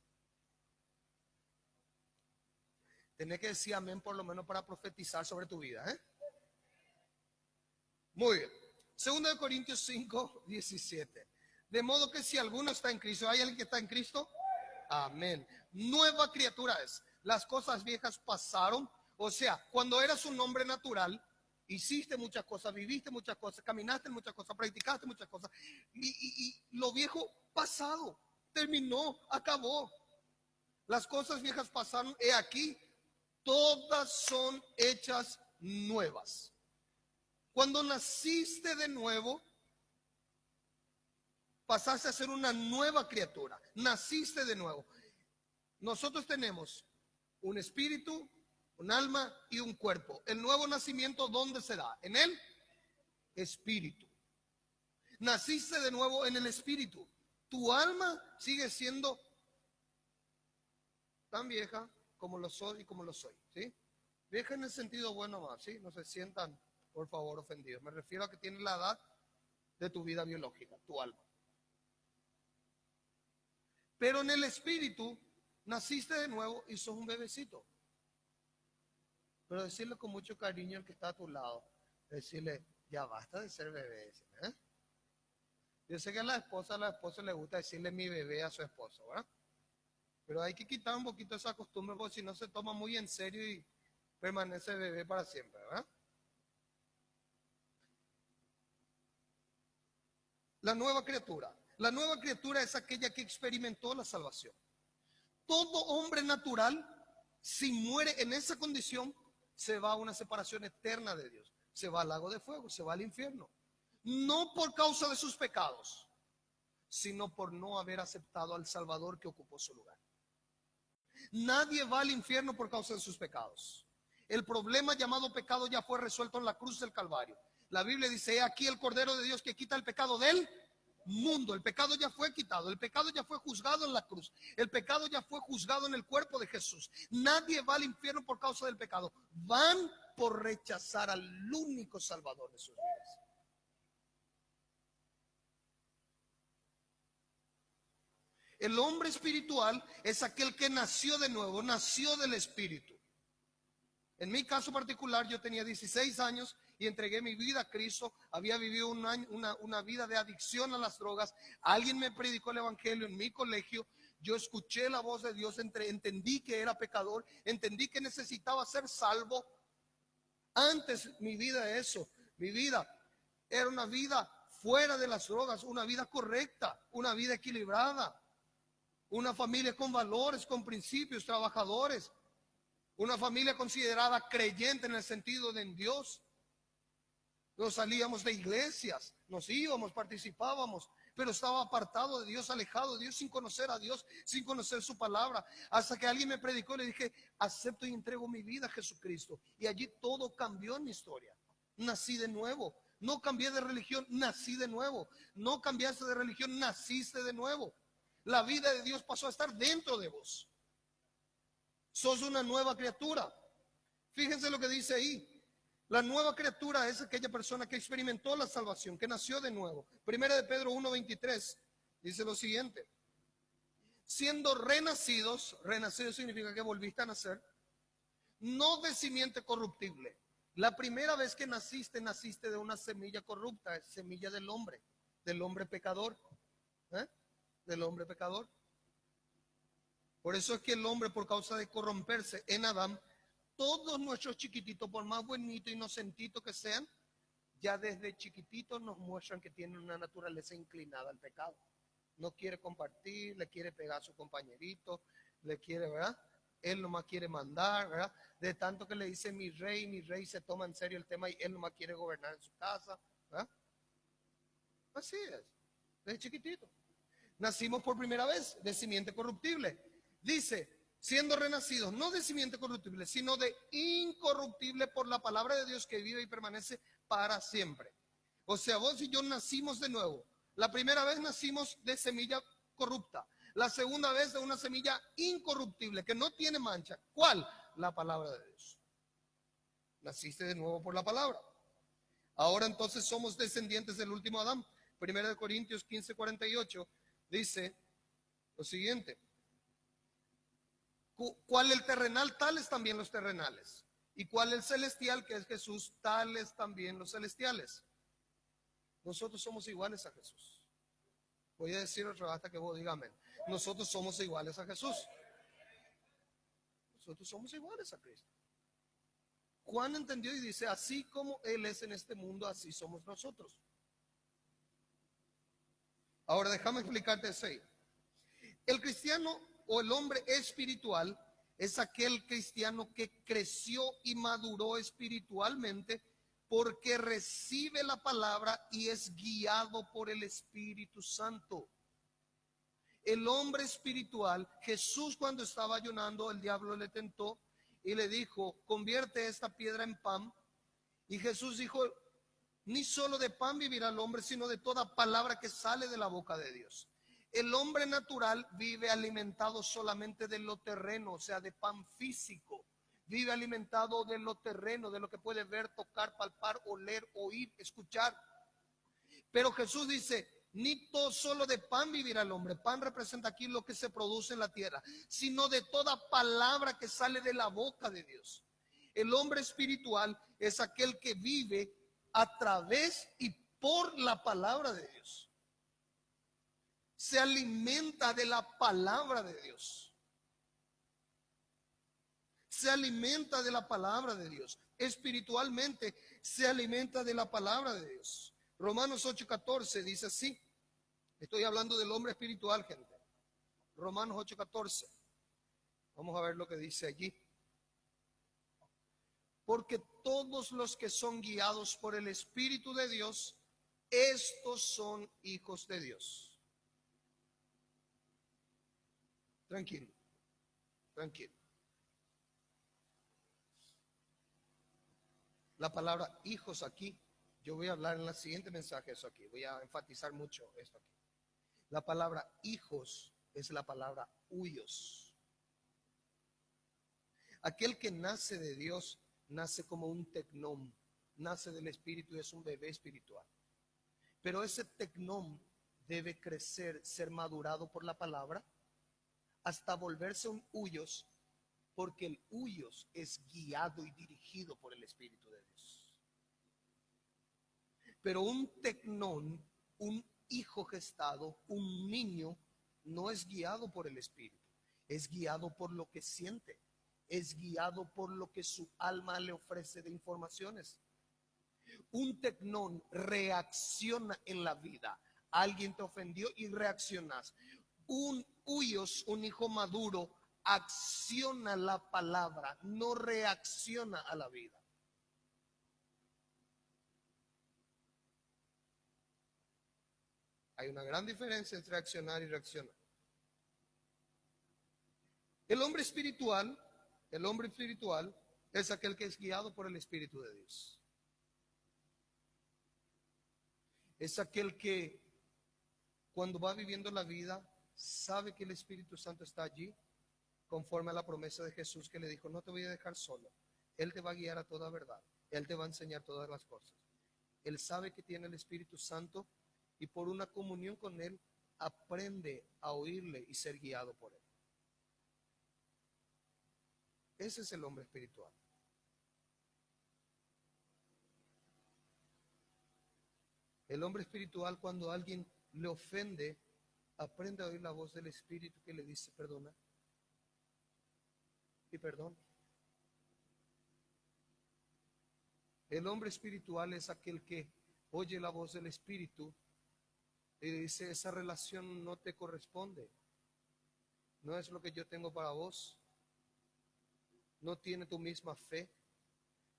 Tenés que decir amén por lo menos para profetizar sobre tu vida, Muy bien. 2 Corintios 5, 17. De modo que si alguno está en Cristo, ¿hay alguien que está en Cristo? Amén. Nueva criatura es. Las cosas viejas pasaron. O sea, cuando eras un hombre natural, hiciste muchas cosas, viviste muchas cosas, caminaste muchas cosas, practicaste muchas cosas. Y lo viejo pasado, terminó, acabó. Las cosas viejas pasaron, he aquí, todas son hechas nuevas. Cuando naciste de nuevo, pasaste a ser una nueva criatura. Naciste de nuevo. Nosotros tenemos un espíritu, un alma y un cuerpo. El nuevo nacimiento, ¿dónde se da? En el espíritu. Naciste de nuevo en el espíritu. Tu alma sigue siendo tan vieja como lo soy y como lo soy, ¿sí? Vieja en el sentido bueno más, ¿sí? No se sientan, por favor, ofendidos. Me refiero a que tiene la edad de tu vida biológica, tu alma. Pero en el espíritu naciste de nuevo y sos un bebecito. Pero decirle con mucho cariño al que está a tu lado, decirle, ya basta de ser bebé. Yo sé que a la esposa le gusta decirle mi bebé a su esposo, ¿verdad? Pero hay que quitar un poquito esa costumbre porque si no se toma muy en serio y permanece bebé para siempre, ¿verdad? La nueva criatura. La nueva criatura es aquella que experimentó la salvación. Todo hombre natural, si muere en esa condición, se va a una separación eterna de Dios. Se va al lago de fuego, se va al infierno. No por causa de sus pecados, sino por no haber aceptado al Salvador que ocupó su lugar. Nadie va al infierno por causa de sus pecados. El problema llamado pecado ya fue resuelto en la cruz del Calvario. La Biblia dice, aquí el Cordero de Dios que quita el pecado del mundo. El pecado ya fue quitado, el pecado ya fue juzgado en la cruz, el pecado ya fue juzgado en el cuerpo de Jesús. Nadie va al infierno por causa del pecado, van por rechazar al único Salvador de sus vidas. El hombre espiritual es aquel que nació de nuevo, nació del Espíritu. En mi caso particular, yo tenía 16 años y entregué mi vida a Cristo. Había vivido una vida de adicción a las drogas. Alguien me predicó el evangelio en mi colegio. Yo escuché la voz de Dios, entendí que era pecador, entendí que necesitaba ser salvo. Antes mi vida eso, mi vida era una vida fuera de las drogas, una vida correcta, una vida equilibrada, una familia con valores, con principios, trabajadores, una familia considerada creyente en el sentido de en Dios. Nos salíamos de iglesias, nos íbamos, participábamos, pero estaba apartado de Dios, alejado de Dios, sin conocer a Dios, sin conocer su palabra. Hasta que alguien me predicó y le dije, acepto y entrego mi vida a Jesucristo. Y allí todo cambió en mi historia. Nací de nuevo. No cambié de religión, nací de nuevo. No cambiaste de religión, naciste de nuevo. La vida de Dios pasó a estar dentro de vos. Sos una nueva criatura. Fíjense lo que dice ahí. La nueva criatura es aquella persona que experimentó la salvación, que nació de nuevo. Primera de Pedro 1:23 dice lo siguiente: siendo renacidos, renacido significa que volviste a nacer, no de simiente corruptible. La primera vez que naciste, naciste de una semilla corrupta, semilla del hombre pecador, ¿eh? Del hombre pecador. Por eso es que el hombre, por causa de corromperse en Adán, todos nuestros chiquititos, por más bonitos, inocentitos que sean, ya desde chiquititos nos muestran que tienen una naturaleza inclinada al pecado. No quiere compartir, le quiere pegar a su compañerito, le quiere, ¿verdad? Él nomás quiere mandar, ¿verdad? De tanto que le dice mi rey se toma en serio el tema y él nomás quiere gobernar en su casa, ¿verdad? Así es, desde chiquitito. Nacimos por primera vez de simiente corruptible. Dice, siendo renacidos, no de simiente corruptible, sino de incorruptible por la palabra de Dios que vive y permanece para siempre. O sea, vos y yo nacimos de nuevo. La primera vez nacimos de semilla corrupta. La segunda vez de una semilla incorruptible, que no tiene mancha. ¿Cuál? La palabra de Dios. Naciste de nuevo por la palabra. Ahora entonces somos descendientes del último Adán. Primera de Corintios 15:48 dice lo siguiente: ¿cuál el terrenal? Tales también los terrenales. ¿Y cuál el celestial, que es Jesús? Tales también los celestiales. Nosotros somos iguales a Jesús. Voy a decir otra vez hasta que vos digas amén. Nosotros somos iguales a Jesús. Nosotros somos iguales a Cristo. Juan entendió y dice, así como Él es en este mundo, así somos nosotros. Ahora déjame explicarte eso ahí. El cristiano o el hombre espiritual es aquel cristiano que creció y maduró espiritualmente porque recibe la palabra y es guiado por el Espíritu Santo. El hombre espiritual, Jesús cuando estaba ayunando, el diablo le tentó y le dijo, convierte esta piedra en pan. Y Jesús dijo, ni solo de pan vivirá el hombre, sino de toda palabra que sale de la boca de Dios. El hombre natural vive alimentado solamente de lo terreno, o sea, de pan físico. Vive alimentado de lo terreno, de lo que puede ver, tocar, palpar, oler, oír, escuchar. Pero Jesús dice, ni todo solo de pan vivirá el hombre. Pan representa aquí lo que se produce en la tierra, sino de toda palabra que sale de la boca de Dios. El hombre espiritual es aquel que vive a través y por la palabra de Dios. Se alimenta de la palabra de Dios. Se alimenta de la palabra de Dios. Espiritualmente se alimenta de la palabra de Dios. Romanos 8:14 dice así. Estoy hablando del hombre espiritual, gente. Romanos 8:14. Vamos a ver lo que dice allí. Porque todos los que son guiados por el Espíritu de Dios, estos son hijos de Dios. Tranquilo, tranquilo. La palabra hijos aquí, yo voy a hablar en el siguiente mensaje eso aquí, voy a enfatizar mucho esto aquí. La palabra hijos es la palabra huyos. Aquel que nace de Dios nace como un tecnón, nace del Espíritu y es un bebé espiritual. Pero ese tecnón debe crecer, ser madurado por la palabra, hasta volverse un huyos, Porque el huyos es guiado y dirigido por el Espíritu de Dios. Pero un tecnón, un hijo gestado, un niño, no es guiado por el Espíritu, es guiado por lo que siente, es guiado por lo que su alma le ofrece de informaciones. Un tecnón reacciona en la vida. Alguien te ofendió y reaccionas. Un huyos, un hijo maduro, acciona la palabra, no reacciona a la vida. Hay una gran diferencia entre accionar y reaccionar. El hombre espiritual, el hombre espiritual es aquel que es guiado por el Espíritu de Dios. Es aquel que cuando va viviendo la vida sabe que el Espíritu Santo está allí, conforme a la promesa de Jesús que le dijo: no te voy a dejar solo, Él te va a guiar a toda verdad, Él te va a enseñar todas las cosas. Él sabe que tiene el Espíritu Santo y por una comunión con Él aprende a oírle y ser guiado por Él. Ese es el hombre espiritual. El hombre espiritual, cuando alguien le ofende, aprende a oír la voz del Espíritu que le dice: perdona y perdona. El hombre espiritual es aquel que oye la voz del Espíritu y dice: esa relación no te corresponde, no es lo que yo tengo para vos, no tiene tu misma fe,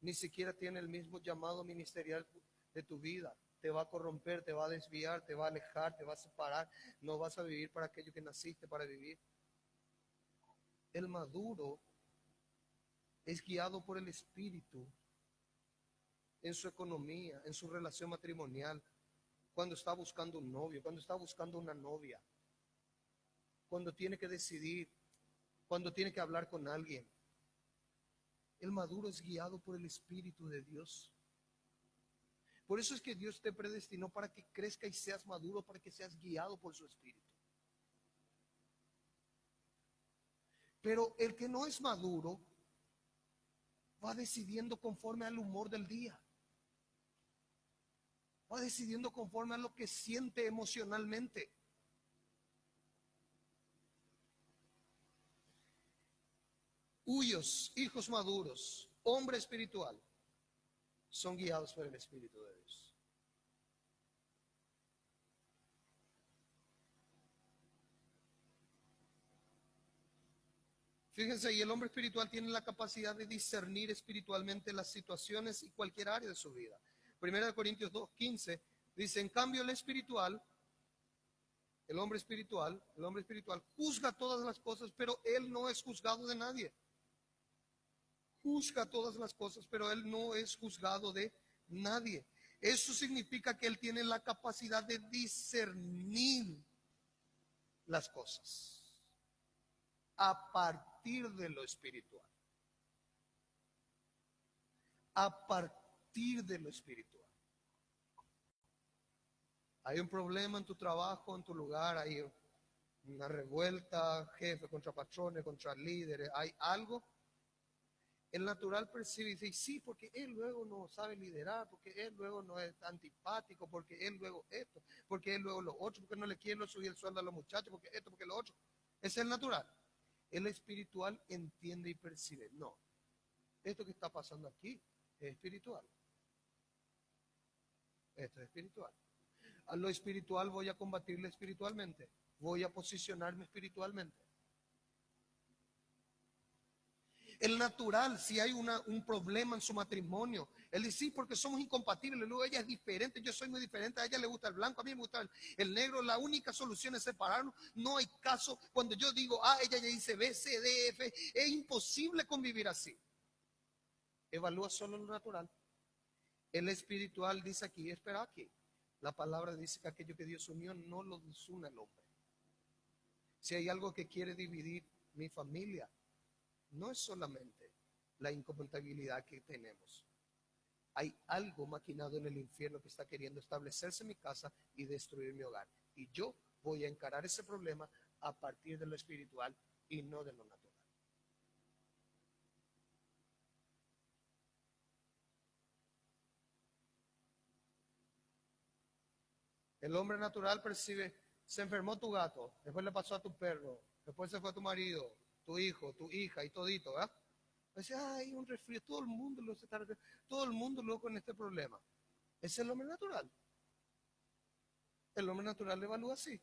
ni siquiera tiene el mismo llamado ministerial de tu vida. Te va a corromper, te va a desviar, te va a alejar, te va a separar. No vas a vivir para aquello que naciste para vivir. El maduro es guiado por el Espíritu en su economía, en su relación matrimonial, cuando está buscando un novio, cuando está buscando una novia, cuando tiene que decidir, cuando tiene que hablar con alguien. El maduro es guiado por el Espíritu de Dios. Por eso es que Dios te predestinó para que crezca y seas maduro, para que seas guiado por su Espíritu. Pero el que no es maduro va decidiendo conforme al humor del día. Va decidiendo conforme a lo que siente emocionalmente. Huyos, hijos maduros, hombre espiritual, son guiados por el Espíritu de Dios. Fíjense, y el hombre espiritual tiene la capacidad de discernir espiritualmente las situaciones y cualquier área de su vida. Primera de Corintios 2:15 dice: en cambio el hombre espiritual juzga todas las cosas, pero él no es juzgado de nadie. Juzga todas las cosas, pero él no es juzgado de nadie. Eso significa que él tiene la capacidad de discernir las cosas a partir de lo espiritual. A partir de lo espiritual. Hay un problema en tu trabajo, en tu lugar, hay una revuelta, jefe contra patrones, contra líderes, hay algo. El natural percibe y dice: sí, porque él luego no sabe liderar, porque él luego no es antipático, porque él luego esto, porque él luego lo otro, porque no le quiere subir el sueldo a los muchachos, porque esto, porque lo otro. Ese es el natural. El espiritual entiende y percibe: no, esto que está pasando aquí es espiritual. Esto es espiritual. A lo espiritual voy a combatirle espiritualmente, voy a posicionarme espiritualmente. El natural, si hay un problema en su matrimonio, él dice: sí, porque somos incompatibles, luego ella es diferente, yo soy muy diferente, a ella le gusta el blanco, a mí me gusta el negro, la única solución es separarnos. No hay caso, cuando yo digo A, ella ya dice B, C, D, F, es imposible convivir así. Evalúa solo lo natural. El espiritual dice aquí: espera aquí. La palabra dice que aquello que Dios unió no lo desune el hombre. Si hay algo que quiere dividir mi familia, no es solamente la incompatibilidad que tenemos. Hay algo maquinado en el infierno que está queriendo establecerse en mi casa y destruir mi hogar. Y yo voy a encarar ese problema a partir de lo espiritual y no de lo natural. El hombre natural percibe, se enfermó tu gato, después le pasó a tu perro, después se fue a tu marido, tu hijo, tu hija y todito, ¿verdad? Dice, ay, un resfrío, todo el mundo loco en este problema. Ese es el hombre natural. El hombre natural le evalúa así.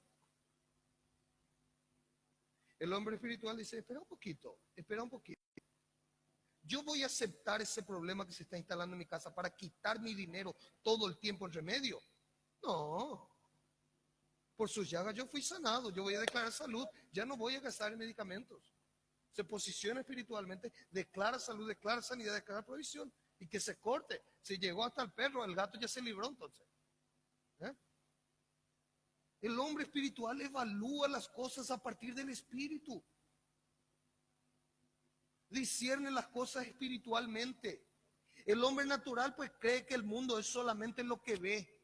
El hombre espiritual dice, espera un poquito, espera un poquito. Yo voy a aceptar ese problema que se está instalando en mi casa para quitar mi dinero todo el tiempo en remedio. No, por sus llagas yo fui sanado, yo voy a declarar salud, ya no voy a gastar en medicamentos. Se posiciona espiritualmente, declara salud, declara sanidad, declara provisión y que se corte. Si llegó hasta el perro, el gato ya se libró entonces. ¿Eh? El hombre espiritual evalúa las cosas a partir del espíritu. Discierne las cosas espiritualmente. El hombre natural pues cree que el mundo es solamente lo que ve,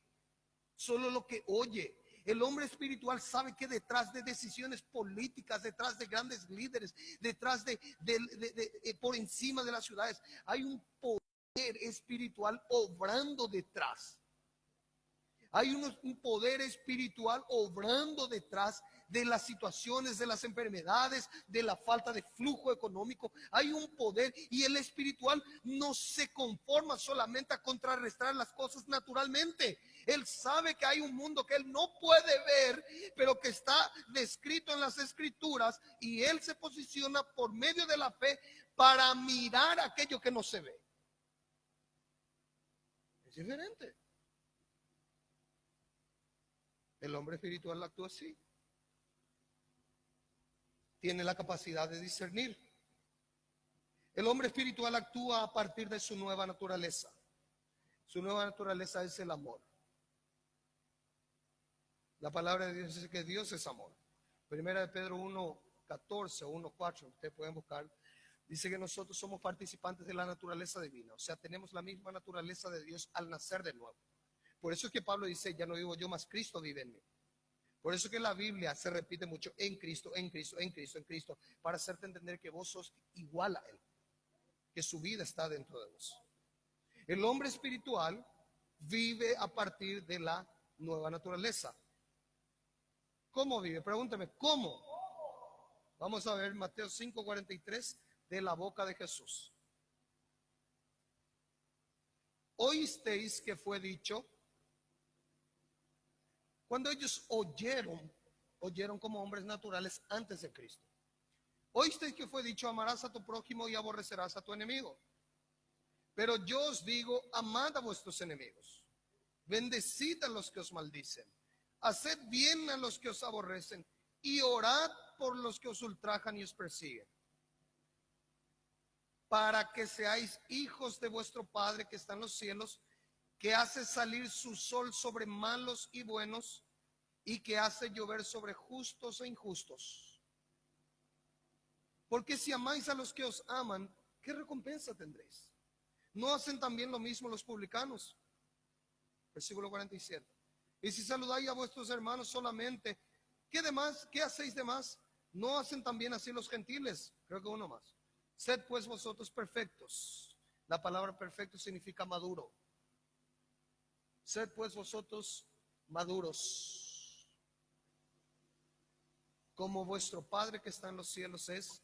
solo lo que oye. El hombre espiritual sabe que detrás de decisiones políticas, detrás de grandes líderes, detrás por encima de las ciudades, hay un poder espiritual obrando detrás. Hay un poder espiritual obrando detrás de las situaciones, de las enfermedades, de la falta de flujo económico. Hay un poder y el espiritual no se conforma solamente a contrarrestar las cosas naturalmente. Él sabe que hay un mundo que él no puede ver, pero que está descrito en las escrituras y él se posiciona por medio de la fe para mirar aquello que no se ve. Es diferente. El hombre espiritual actúa así. Tiene la capacidad de discernir. El hombre espiritual actúa a partir de su nueva naturaleza. Su nueva naturaleza es el amor. La palabra de Dios dice que Dios es amor. Primera de Pedro 1:14 o 1:4, ustedes pueden buscar. Dice que nosotros somos participantes de la naturaleza divina. O sea, tenemos la misma naturaleza de Dios al nacer de nuevo. Por eso es que Pablo dice, ya no vivo yo, más Cristo vive en mí. Por eso que la Biblia se repite mucho, en Cristo, en Cristo, en Cristo, en Cristo, para hacerte entender que vos sos igual a Él, que su vida está dentro de vos. El hombre espiritual vive a partir de la nueva naturaleza. ¿Cómo vive? Pregúntame, ¿cómo? Vamos a ver Mateo 5:43 de la boca de Jesús. Oísteis que fue dicho. Cuando ellos oyeron como hombres naturales antes de Cristo. Oísteis que fue dicho, amarás a tu prójimo y aborrecerás a tu enemigo. Pero yo os digo, amad a vuestros enemigos. Bendecid a los que os maldicen. Haced bien a los que os aborrecen. Y orad por los que os ultrajan y os persiguen. Para que seáis hijos de vuestro Padre que está en los cielos, que hace salir su sol sobre malos y buenos, y que hace llover sobre justos e injustos. Porque si amáis a los que os aman, ¿qué recompensa tendréis? ¿No hacen también lo mismo los publicanos? Versículo 47. Y si saludáis a vuestros hermanos solamente, ¿qué hacéis de más? ¿No hacen también así los gentiles? Creo que uno más. Sed pues vosotros perfectos. La palabra perfecto significa maduro. Sed pues vosotros maduros, como vuestro Padre que está en los cielos es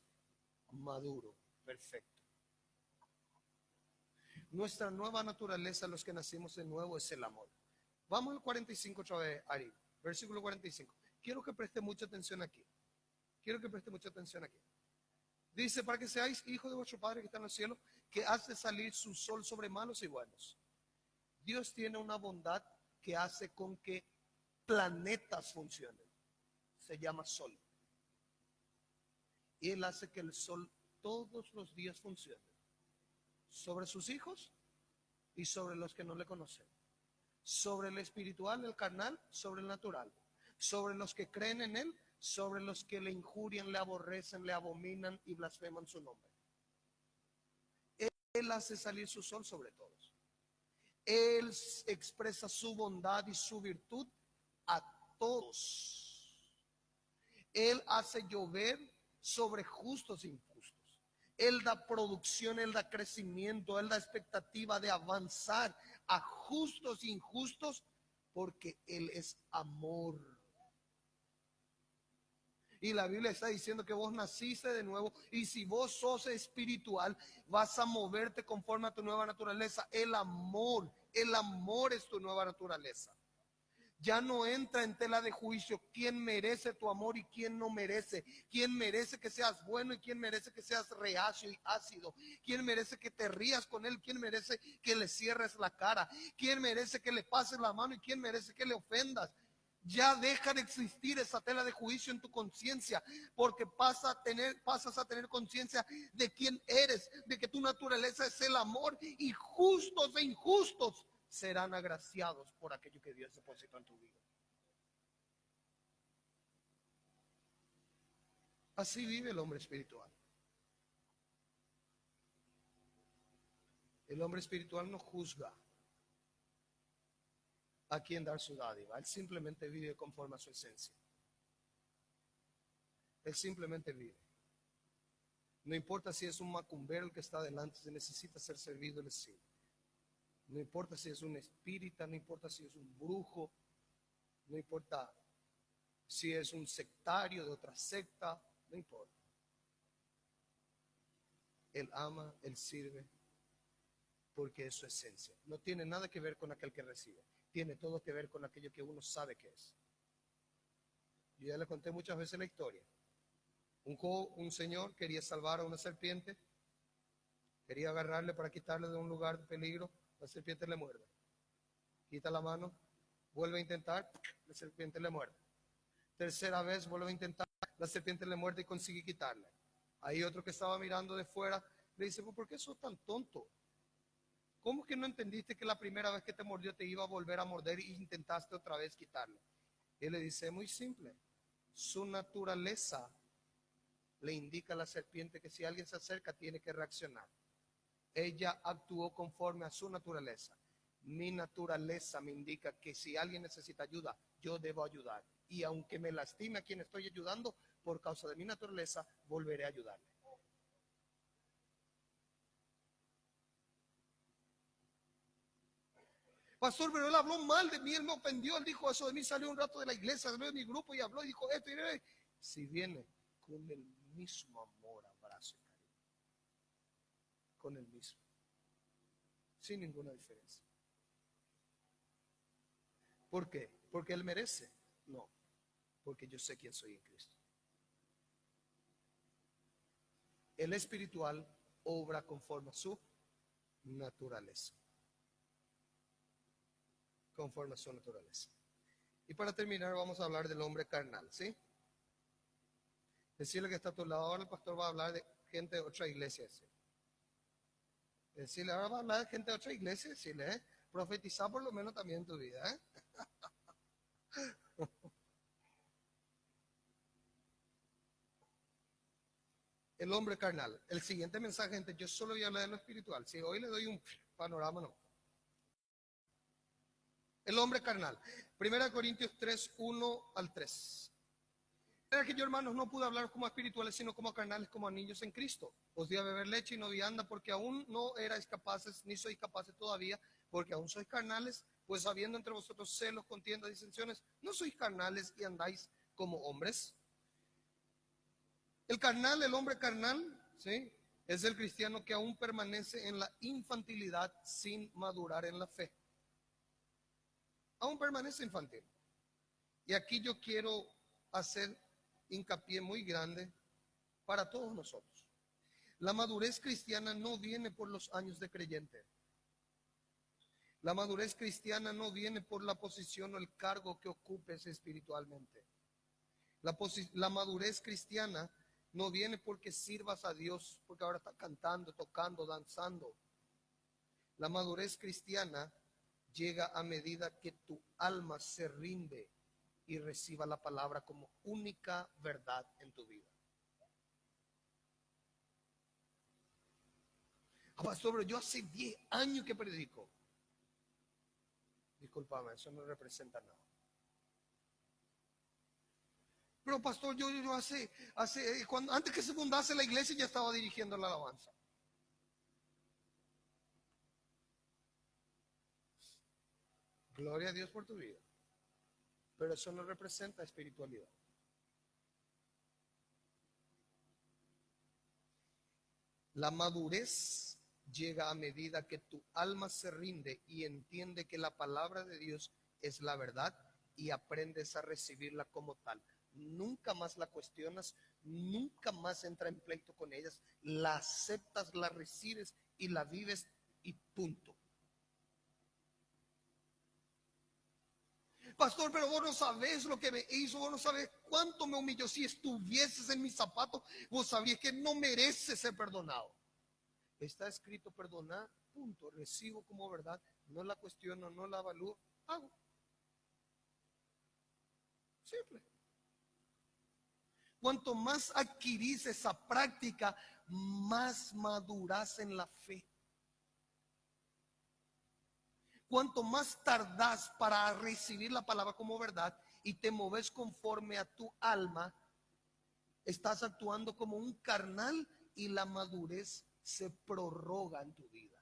maduro, perfecto. Nuestra nueva naturaleza, los que nacimos de nuevo, es el amor. Vamos al 45 otra vez, Ari, versículo 45. Quiero que preste mucha atención aquí. Dice, para que seáis hijos de vuestro Padre que está en los cielos, que hace salir su sol sobre malos y buenos. Dios tiene una bondad que hace con que planetas funcionen. Se llama sol. Y Él hace que el sol todos los días funcione. Sobre sus hijos y sobre los que no le conocen. Sobre el espiritual, el carnal, sobre el natural. Sobre los que creen en Él, sobre los que le injurian, le aborrecen, le abominan y blasfeman su nombre. Él hace salir su sol sobre todos. Él expresa su bondad y su virtud a todos. Él hace llover sobre justos e injustos. Él da producción, Él da crecimiento, Él da expectativa de avanzar a justos e injustos porque Él es amor. Y la Biblia está diciendo que vos naciste de nuevo, y si vos sos espiritual, vas a moverte conforme a tu nueva naturaleza. El amor es tu nueva naturaleza. Ya no entra en tela de juicio quién merece tu amor y quién no merece. Quién merece que seas bueno y quién merece que seas reacio y ácido. Quién merece que te rías con él, quién merece que le cierres la cara. Quién merece que le pases la mano y quién merece que le ofendas. Ya deja de existir esa tela de juicio en tu conciencia, porque pasas a tener conciencia de quién eres, de que tu naturaleza es el amor, y justos e injustos serán agraciados por aquello que Dios depositó en tu vida. Así vive el hombre espiritual. El hombre espiritual no juzga a quien dar su dádiva. Él simplemente vive conforme a su esencia. Él simplemente vive. No importa si es un macumbero el que está delante, si necesita ser servido, él sirve. No importa si es un espírita, no importa si es un brujo, no importa si es un sectario de otra secta, no importa. Él ama, él sirve, porque es su esencia. No tiene nada que ver con aquel que recibe. Tiene todo que ver con aquello que uno sabe que es. Yo ya le conté muchas veces la historia. Un señor quería salvar a una serpiente, quería agarrarle para quitarle de un lugar de peligro. La serpiente le muerde. Quita la mano, vuelve a intentar, la serpiente le muerde. Tercera vez vuelve a intentar, la serpiente le muerde y consigue quitarle. Ahí otro que estaba mirando de fuera le dice: ¿por qué sos tan tonto? ¿Cómo que no entendiste que la primera vez que te mordió te iba a volver a morder y intentaste otra vez quitarle? Él le dice: muy simple, su naturaleza le indica a la serpiente que si alguien se acerca tiene que reaccionar. Ella actuó conforme a su naturaleza. Mi naturaleza me indica que si alguien necesita ayuda, yo debo ayudar. Y aunque me lastime a quien estoy ayudando, por causa de mi naturaleza, volveré a ayudarle. Pastor, pero él habló mal de mí, él me ofendió, él dijo eso de mí, salió un rato de la iglesia, salió de mi grupo y habló y dijo esto y esto. Si viene con el mismo amor, abrazo y cariño, con el mismo, sin ninguna diferencia. ¿Por qué? ¿Porque él merece? No, porque yo sé quién soy en Cristo. El espiritual obra conforme a su naturaleza. Conforme a su naturaleza. Y para terminar vamos a hablar del hombre carnal, ¿sí? Decirle que está a tu lado, ahora el pastor va a hablar de gente de otra iglesia, ¿sí? Decirle, ahora va a hablar de gente de otra iglesia, decirle, profetizar por lo menos también en tu vida, ¿eh? El hombre carnal. El siguiente mensaje, gente, yo solo voy a hablar de lo espiritual. Si hoy le doy un panorama, no. El hombre carnal. 1 Corintios 3, 1 al 3. Era que yo, hermanos, no pude hablar como espirituales, sino como carnales, como a niños en Cristo. Os di a beber leche y no vianda, porque aún no erais capaces, ni sois capaces todavía, porque aún sois carnales, pues habiendo entre vosotros celos, contiendas, disensiones, no sois carnales y andáis como hombres. El carnal, el hombre carnal, ¿sí?, es el cristiano que aún permanece en la infantilidad sin madurar en la fe. Aún permanece infantil. Y aquí yo quiero hacer hincapié muy grande para todos nosotros. La madurez cristiana no viene por los años de creyente. La madurez cristiana no viene por la posición o el cargo que ocupes espiritualmente. La madurez cristiana no viene porque sirvas a Dios, porque ahora estás cantando, tocando, danzando. La madurez cristiana llega a medida que tu alma se rinde y reciba la palabra como única verdad en tu vida. Pastor, pero yo hace 10 años que predico. Discúlpame, eso no representa nada. Pero pastor, yo antes que se fundase la iglesia ya estaba dirigiendo la alabanza. Gloria a Dios por tu vida. Pero eso no representa espiritualidad. La madurez llega a medida que tu alma se rinde y entiende que la palabra de Dios es la verdad y aprendes a recibirla como tal. Nunca más la cuestionas, nunca más entra en pleito con ellas, la aceptas, la recibes y la vives y punto. Pastor, pero vos no sabés lo que me hizo, vos no sabés cuánto me humilló. Si estuvieses en mis zapatos, vos sabrías que no mereces ser perdonado. Está escrito perdonar, punto. Recibo como verdad, no la cuestiono, no la evalúo, hago. Simple. Cuanto más adquirís esa práctica, más madurás en la fe. Cuanto más tardás para recibir la palabra como verdad y te moves conforme a tu alma, estás actuando como un carnal y la madurez se prorroga en tu vida.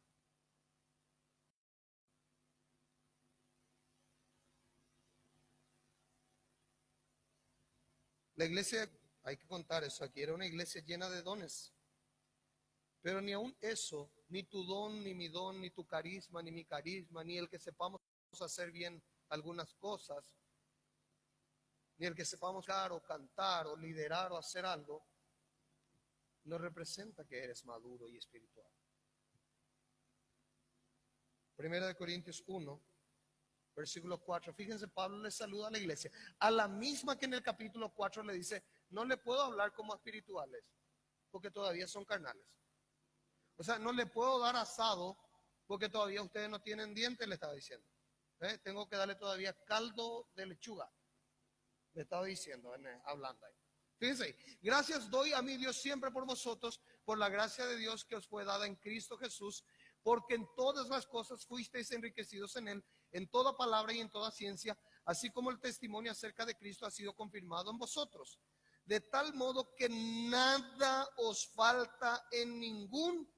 La iglesia, hay que contar eso, aquí era una iglesia llena de dones. Pero ni aun eso, ni tu don, ni mi don, ni tu carisma, ni mi carisma, ni el que sepamos hacer bien algunas cosas, ni el que sepamos cantar o liderar o hacer algo, no representa que eres maduro y espiritual. Primera de Corintios 1, versículo 4. Fíjense, Pablo le saluda a la iglesia, a la misma que en el capítulo 4 le dice, no le puedo hablar como espirituales, porque todavía son carnales. O sea, no le puedo dar asado porque todavía ustedes no tienen dientes, le estaba diciendo. Tengo que darle todavía caldo de lechuga, le estaba diciendo, hablando ahí. Fíjense, gracias doy a mi Dios siempre por vosotros, por la gracia de Dios que os fue dada en Cristo Jesús, porque en todas las cosas fuisteis enriquecidos en Él, en toda palabra y en toda ciencia, así como el testimonio acerca de Cristo ha sido confirmado en vosotros, de tal modo que nada os falta en ningún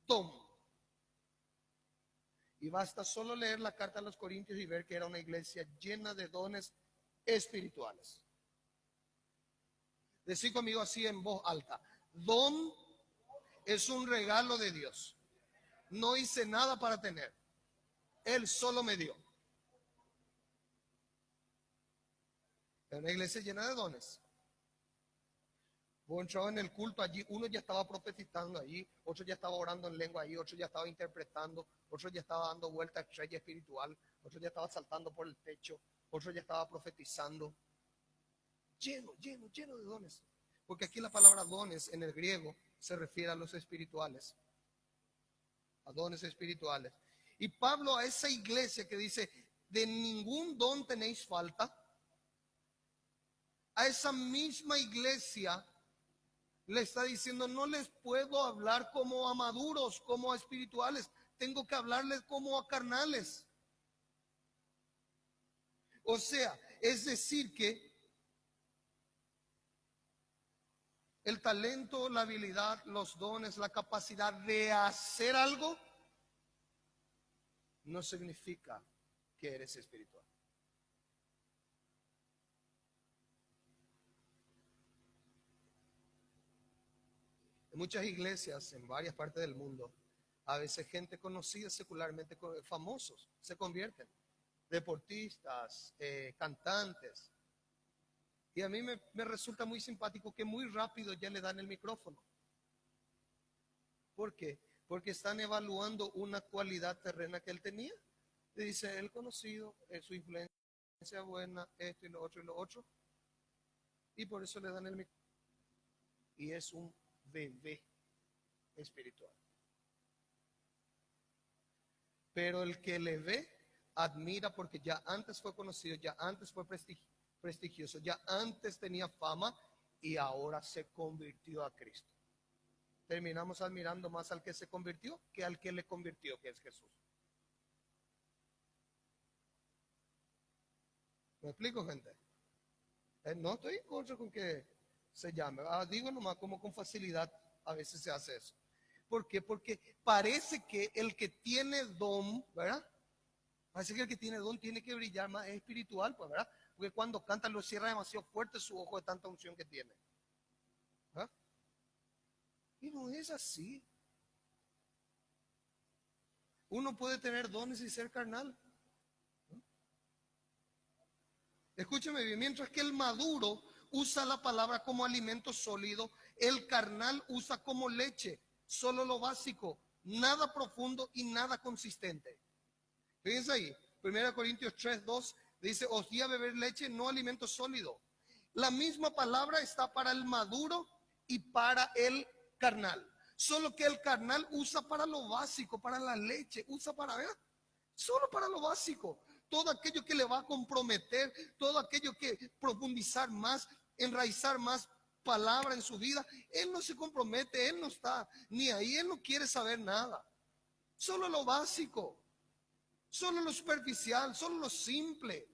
tomo. Y basta solo leer la carta a los Corintios y ver que era una iglesia llena de dones espirituales. Decí conmigo así en voz alta: don es un regalo de Dios. No hice nada para tener. Él solo me dio. Era una iglesia llena de dones. Vos entrabas en el culto allí, uno ya estaba profetizando allí, otro ya estaba orando en lengua allí, otro ya estaba interpretando, otro ya estaba dando vuelta a estrella espiritual, otro ya estaba saltando por el techo, otro ya estaba profetizando. Lleno, lleno, lleno de dones. Porque aquí la palabra dones en el griego se refiere a los espirituales. A dones espirituales. Y Pablo a esa iglesia que dice, de ningún don tenéis falta, a esa misma iglesia le está diciendo, no les puedo hablar como a maduros, como a espirituales, tengo que hablarles como a carnales. O sea, es decir que el talento, la habilidad, los dones, la capacidad de hacer algo no significa que eres espiritual. En muchas iglesias, en varias partes del mundo, a veces gente conocida secularmente, famosos, se convierten. Deportistas, cantantes. Y a mí me resulta muy simpático que muy rápido ya le dan el micrófono. ¿Por qué? Porque están evaluando una cualidad terrena que él tenía. Le dice, él conocido, su influencia buena, esto y lo otro y lo otro. Y por eso le dan el micrófono. Y es un bebé espiritual. Pero el que le ve, admira porque ya antes fue conocido, ya antes fue prestigioso, ya antes tenía fama y ahora se convirtió a Cristo. Terminamos admirando más al que se convirtió que al que le convirtió, que es Jesús. ¿Me explico, gente? No estoy en contra con que se llame. Digo nomás como con facilidad a veces se hace eso. ¿Por qué? Porque parece que el que tiene don, ¿verdad? Parece que el que tiene don tiene que brillar más, es espiritual, pues, ¿verdad? Porque cuando canta lo cierra demasiado fuerte su ojo de tanta unción que tiene. ¿Verdad? Y no es así. Uno puede tener dones y ser carnal. Escúcheme bien, mientras que el maduro usa la palabra como alimento sólido, el carnal usa como leche, solo lo básico, nada profundo y nada consistente. Fíjense ahí, 1 Corintios 3:2 dice, os di a beber leche, no alimento sólido. La misma palabra está para el maduro y para el carnal. Solo que el carnal usa para lo básico, para la leche, usa para, ¿ver? Solo para lo básico. Todo aquello que le va a comprometer, todo aquello que profundizar más, enraizar más palabra en su vida, él no se compromete, él no está ni ahí, él no quiere saber nada. Solo lo básico, solo lo superficial, solo lo simple.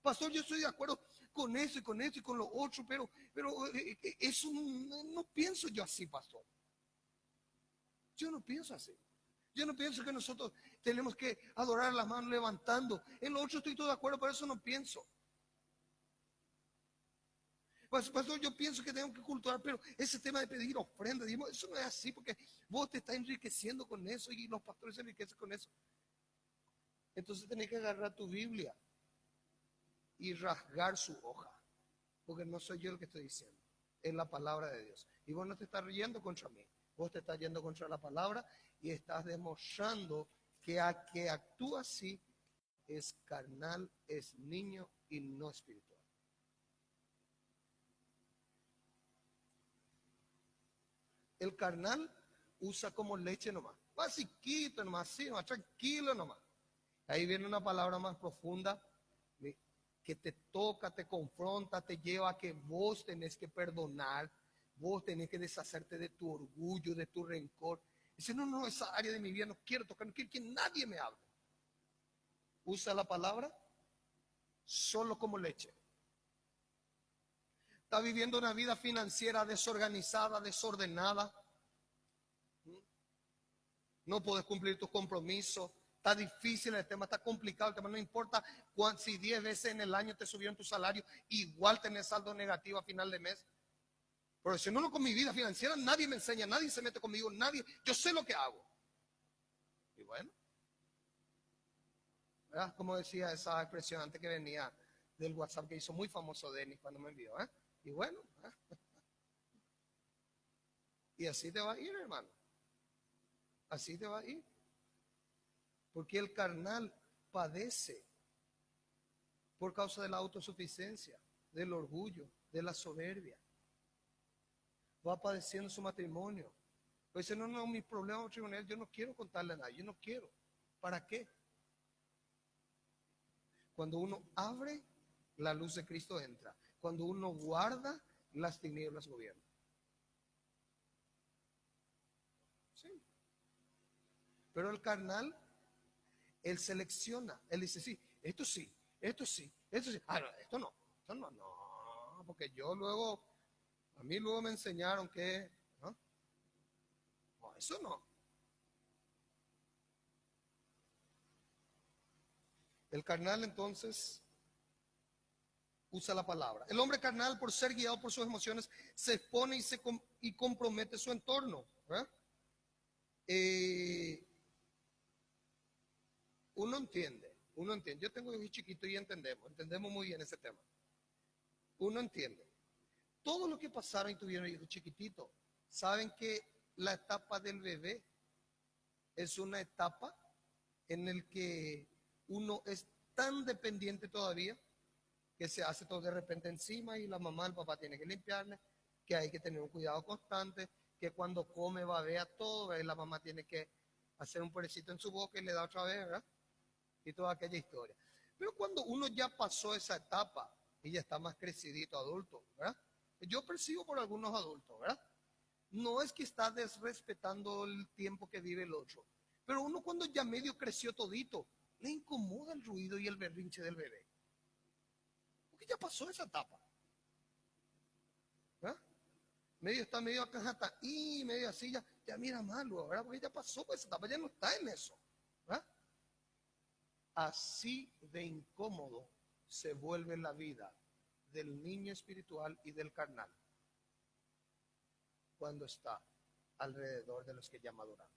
Pastor, yo estoy de acuerdo con eso y con eso y con lo otro, pero eso no pienso yo así, pastor. Yo no pienso así. Yo no pienso que nosotros tenemos que adorar las manos levantando. En lo otro estoy todo de acuerdo, pero eso no pienso. Pastor, yo pienso que tengo que cultuar, pero ese tema de pedir ofrenda, digamos, eso no es así, porque vos te estás enriqueciendo con eso y los pastores se enriquecen con eso. Entonces tenés que agarrar tu Biblia y rasgar su hoja, porque no soy yo el que estoy diciendo, es la palabra de Dios. Y vos no te estás yendo contra mí, vos te estás yendo contra la palabra y estás demostrando que a que actúa así es carnal, es niño y no espiritual. El carnal usa como leche nomás, basiquito nomás, así nomás, tranquilo nomás. Ahí viene una palabra más profunda que te toca, te confronta, te lleva a que vos tenés que perdonar, vos tenés que deshacerte de tu orgullo, de tu rencor. Dice, no, esa área de mi vida no quiero tocar, no quiero que nadie me hable. Usa la palabra solo como leche. Está viviendo una vida financiera desorganizada, desordenada. No puedes cumplir tus compromisos. Está difícil el tema, está complicado el tema. No importa si 10 veces en el año te subieron tu salario, igual tenés saldo negativo a final de mes. Pero si no, con mi vida financiera nadie me enseña, nadie se mete conmigo, nadie. Yo sé lo que hago. Y bueno, ¿verdad? Como decía esa expresión antes que venía del WhatsApp que hizo muy famoso Denis cuando me envió. Y bueno, y así te va a ir, hermano. Así te va a ir. Porque el carnal padece por causa de la autosuficiencia, del orgullo, de la soberbia. Va padeciendo su matrimonio. Pues dice, no, mis problemas matrimoniales yo no quiero contarle a nadie, yo no quiero. ¿Para qué? Cuando uno abre, la luz de Cristo entra. Cuando uno guarda, las tinieblas gobiernan. Sí. Pero el carnal, él selecciona. Él dice, sí, esto sí, esto sí, esto sí. Ah, no, esto no, porque yo luego, a mí luego me enseñaron que, ¿no? No, eso no. El carnal entonces usa la palabra. El hombre carnal, por ser guiado por sus emociones, se expone y compromete su entorno. Uno entiende. Yo tengo hijos chiquitos y entendemos muy bien ese tema. Uno entiende. Todo lo que pasaron y tuvieron hijos chiquititos, saben que la etapa del bebé es una etapa en la que uno es tan dependiente todavía que se hace todo de repente encima y la mamá, el papá tiene que limpiarle, que hay que tener un cuidado constante, que cuando come babea todo, y la mamá tiene que hacer un purecito en su boca y le da otra vez, ¿verdad? Y toda aquella historia. Pero cuando uno ya pasó esa etapa y ya está más crecidito, adulto, ¿verdad? Yo percibo por algunos adultos, ¿verdad? No es que está desrespetando el tiempo que vive el otro, pero uno cuando ya medio creció todito, le incomoda el ruido y el berrinche del bebé. Porque ya pasó esa etapa. ¿Verdad? Medio está medio acá, y medio así, ya mira malo, ¿verdad? Porque ya pasó esa etapa, ya no está en eso. ¿Verdad? Así de incómodo se vuelve la vida del niño espiritual y del carnal cuando está alrededor de los que ya maduraron.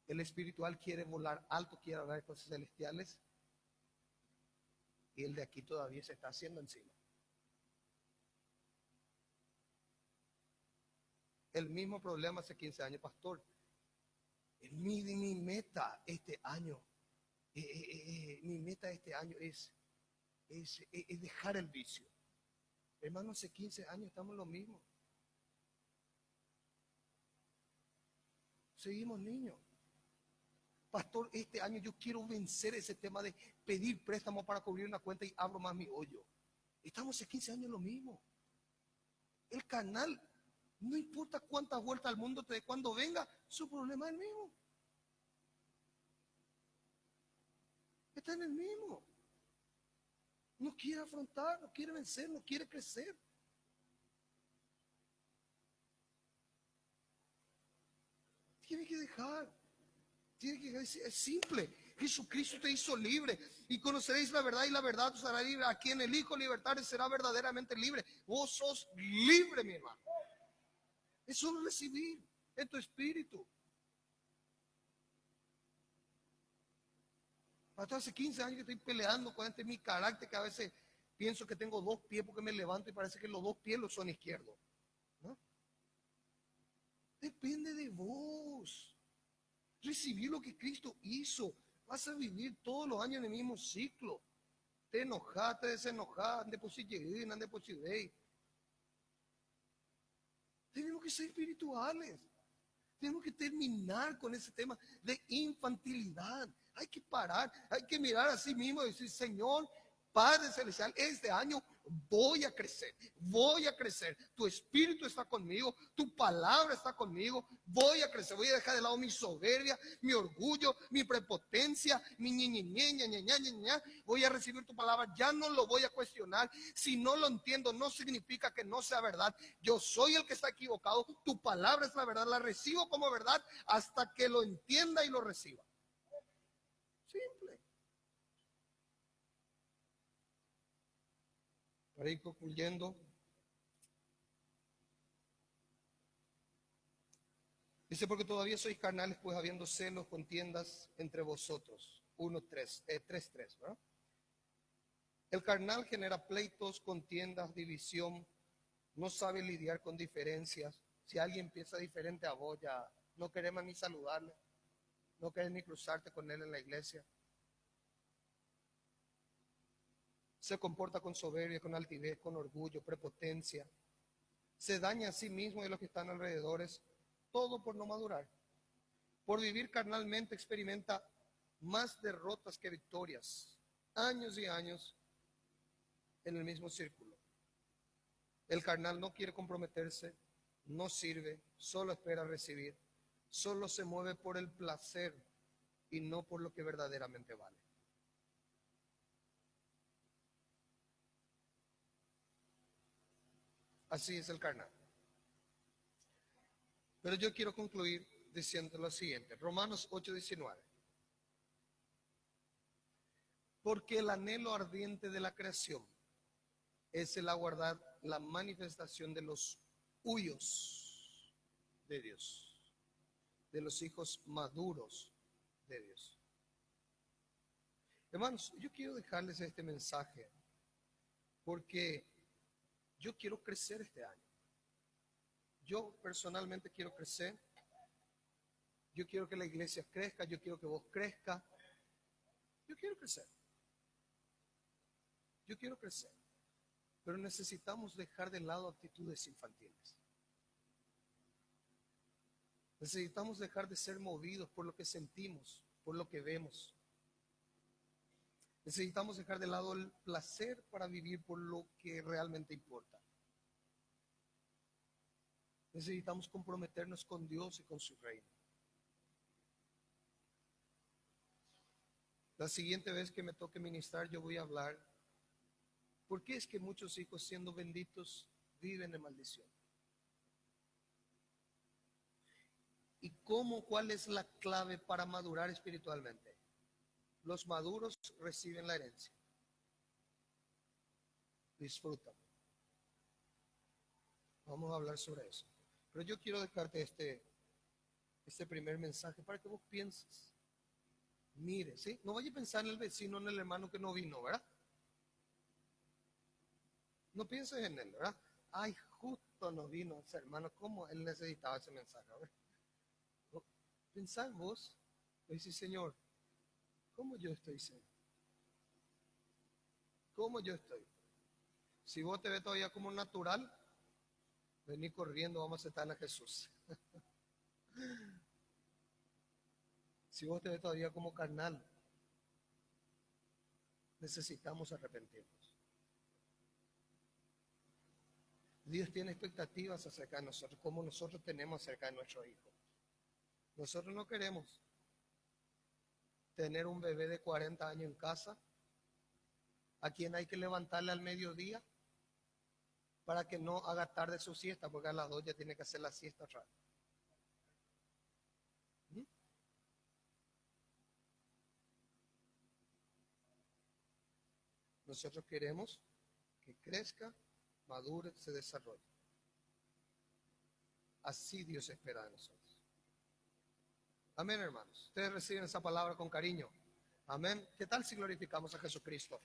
El espiritual quiere volar alto, quiere hablar de cosas celestiales, y el de aquí todavía se está haciendo encima. El mismo problema hace 15 años, pastor. Mi meta este año, mi meta este año es dejar el vicio. Hermano, hace 15 años estamos lo mismo. Seguimos niños. Pastor, este año yo quiero vencer ese tema de pedir préstamo para cubrir una cuenta y abro más mi hoyo. Estamos hace 15 años lo mismo. El canal, no importa cuántas vueltas al mundo te dé cuando venga, su problema es el mismo. Está en el mismo. No quiere afrontar, no quiere vencer, no quiere crecer. Tiene que dejar. Es simple. Jesucristo te hizo libre y conoceréis la verdad y la verdad os hará libre. A quien el Hijo libertare será verdaderamente libre. Vos sos libre, mi hermano. Es solo recibir en tu espíritu. Hasta hace 15 años que estoy peleando con mi carácter, que a veces pienso que tengo dos pies porque me levanto y parece que los dos pies son izquierdos, ¿no? Depende de vos. Recibir lo que Cristo hizo. Vas a vivir todos los años en el mismo ciclo. Te enojás, te desenojás, después si llegan, después si veis. Tenemos que ser espirituales. Tenemos que terminar con ese tema de infantilidad. Hay que parar, hay que mirar a sí mismo y decir, Señor, Padre Celestial, este año voy a crecer, voy a crecer. Tu espíritu está conmigo, tu palabra está conmigo, voy a crecer. Voy a dejar de lado mi soberbia, mi orgullo, mi prepotencia, mi ña. Voy a recibir tu palabra, ya no lo voy a cuestionar. Si no lo entiendo, no significa que no sea verdad. Yo soy el que está equivocado, tu palabra es la verdad, la recibo como verdad hasta que lo entienda y lo reciba. Simple. Para ir concluyendo, dice, porque todavía sois carnales, pues habiendo celos, contiendas entre vosotros. 3:3, ¿verdad? El carnal genera pleitos, contiendas, división, no sabe lidiar con diferencias. Si alguien piensa diferente a vos, ya no queremos ni saludarle, no querés ni cruzarte con él en la iglesia. Se comporta con soberbia, con altivez, con orgullo, prepotencia. Se daña a sí mismo y a los que están alrededores, todo por no madurar. Por vivir carnalmente experimenta más derrotas que victorias, años y años en el mismo círculo. El carnal no quiere comprometerse, no sirve, solo espera recibir, solo se mueve por el placer y no por lo que verdaderamente vale. Así es el carnal. Pero yo quiero concluir diciendo lo siguiente, Romanos 8:19. Porque el anhelo ardiente de la creación es el aguardar la manifestación de los huyos de Dios, de los hijos maduros de Dios. Hermanos, yo quiero dejarles este mensaje porque yo quiero crecer este año. Yo personalmente quiero crecer. Yo quiero que la iglesia crezca, yo quiero que vos crezca. Yo quiero crecer. Yo quiero crecer. Pero necesitamos dejar de lado actitudes infantiles. Necesitamos dejar de ser movidos por lo que sentimos, por lo que vemos. Necesitamos dejar de lado el placer para vivir por lo que realmente importa. Necesitamos comprometernos con Dios y con su reino. La siguiente vez que me toque ministrar, yo voy a hablar ¿Por qué es que muchos hijos siendo benditos viven en maldición? ¿Y cuál es la clave para madurar espiritualmente? Los maduros reciben la herencia. Disfrutan. Vamos a hablar sobre eso. Pero yo quiero dejarte este primer mensaje para que vos pienses. Mire, ¿sí? No vaya a pensar en el vecino, en el hermano que no vino, ¿verdad? No pienses en él, ¿verdad? Ay, justo no vino ese hermano, ¿cómo él necesitaba ese mensaje? ¿Verdad? No, pensá en vos, y decís, Señor, ¿cómo yo estoy, Señor? ¿Cómo yo estoy? Si vos te ves todavía como natural, vení corriendo, vamos a aceptar a Jesús. Si vos te ves todavía como carnal, necesitamos arrepentirnos. Dios tiene expectativas acerca de nosotros, como nosotros tenemos acerca de nuestro hijo. Nosotros no queremos tener un bebé de 40 años en casa, a quien hay que levantarle al mediodía para que no haga tarde su siesta, porque a las 2 ya tiene que hacer la siesta otra vez. ¿Mm? Nosotros queremos que crezca, madure, se desarrolle. Así Dios espera de nosotros. Amén, hermanos. Ustedes reciben esa palabra con cariño. Amén. ¿Qué tal si glorificamos a Jesucristo?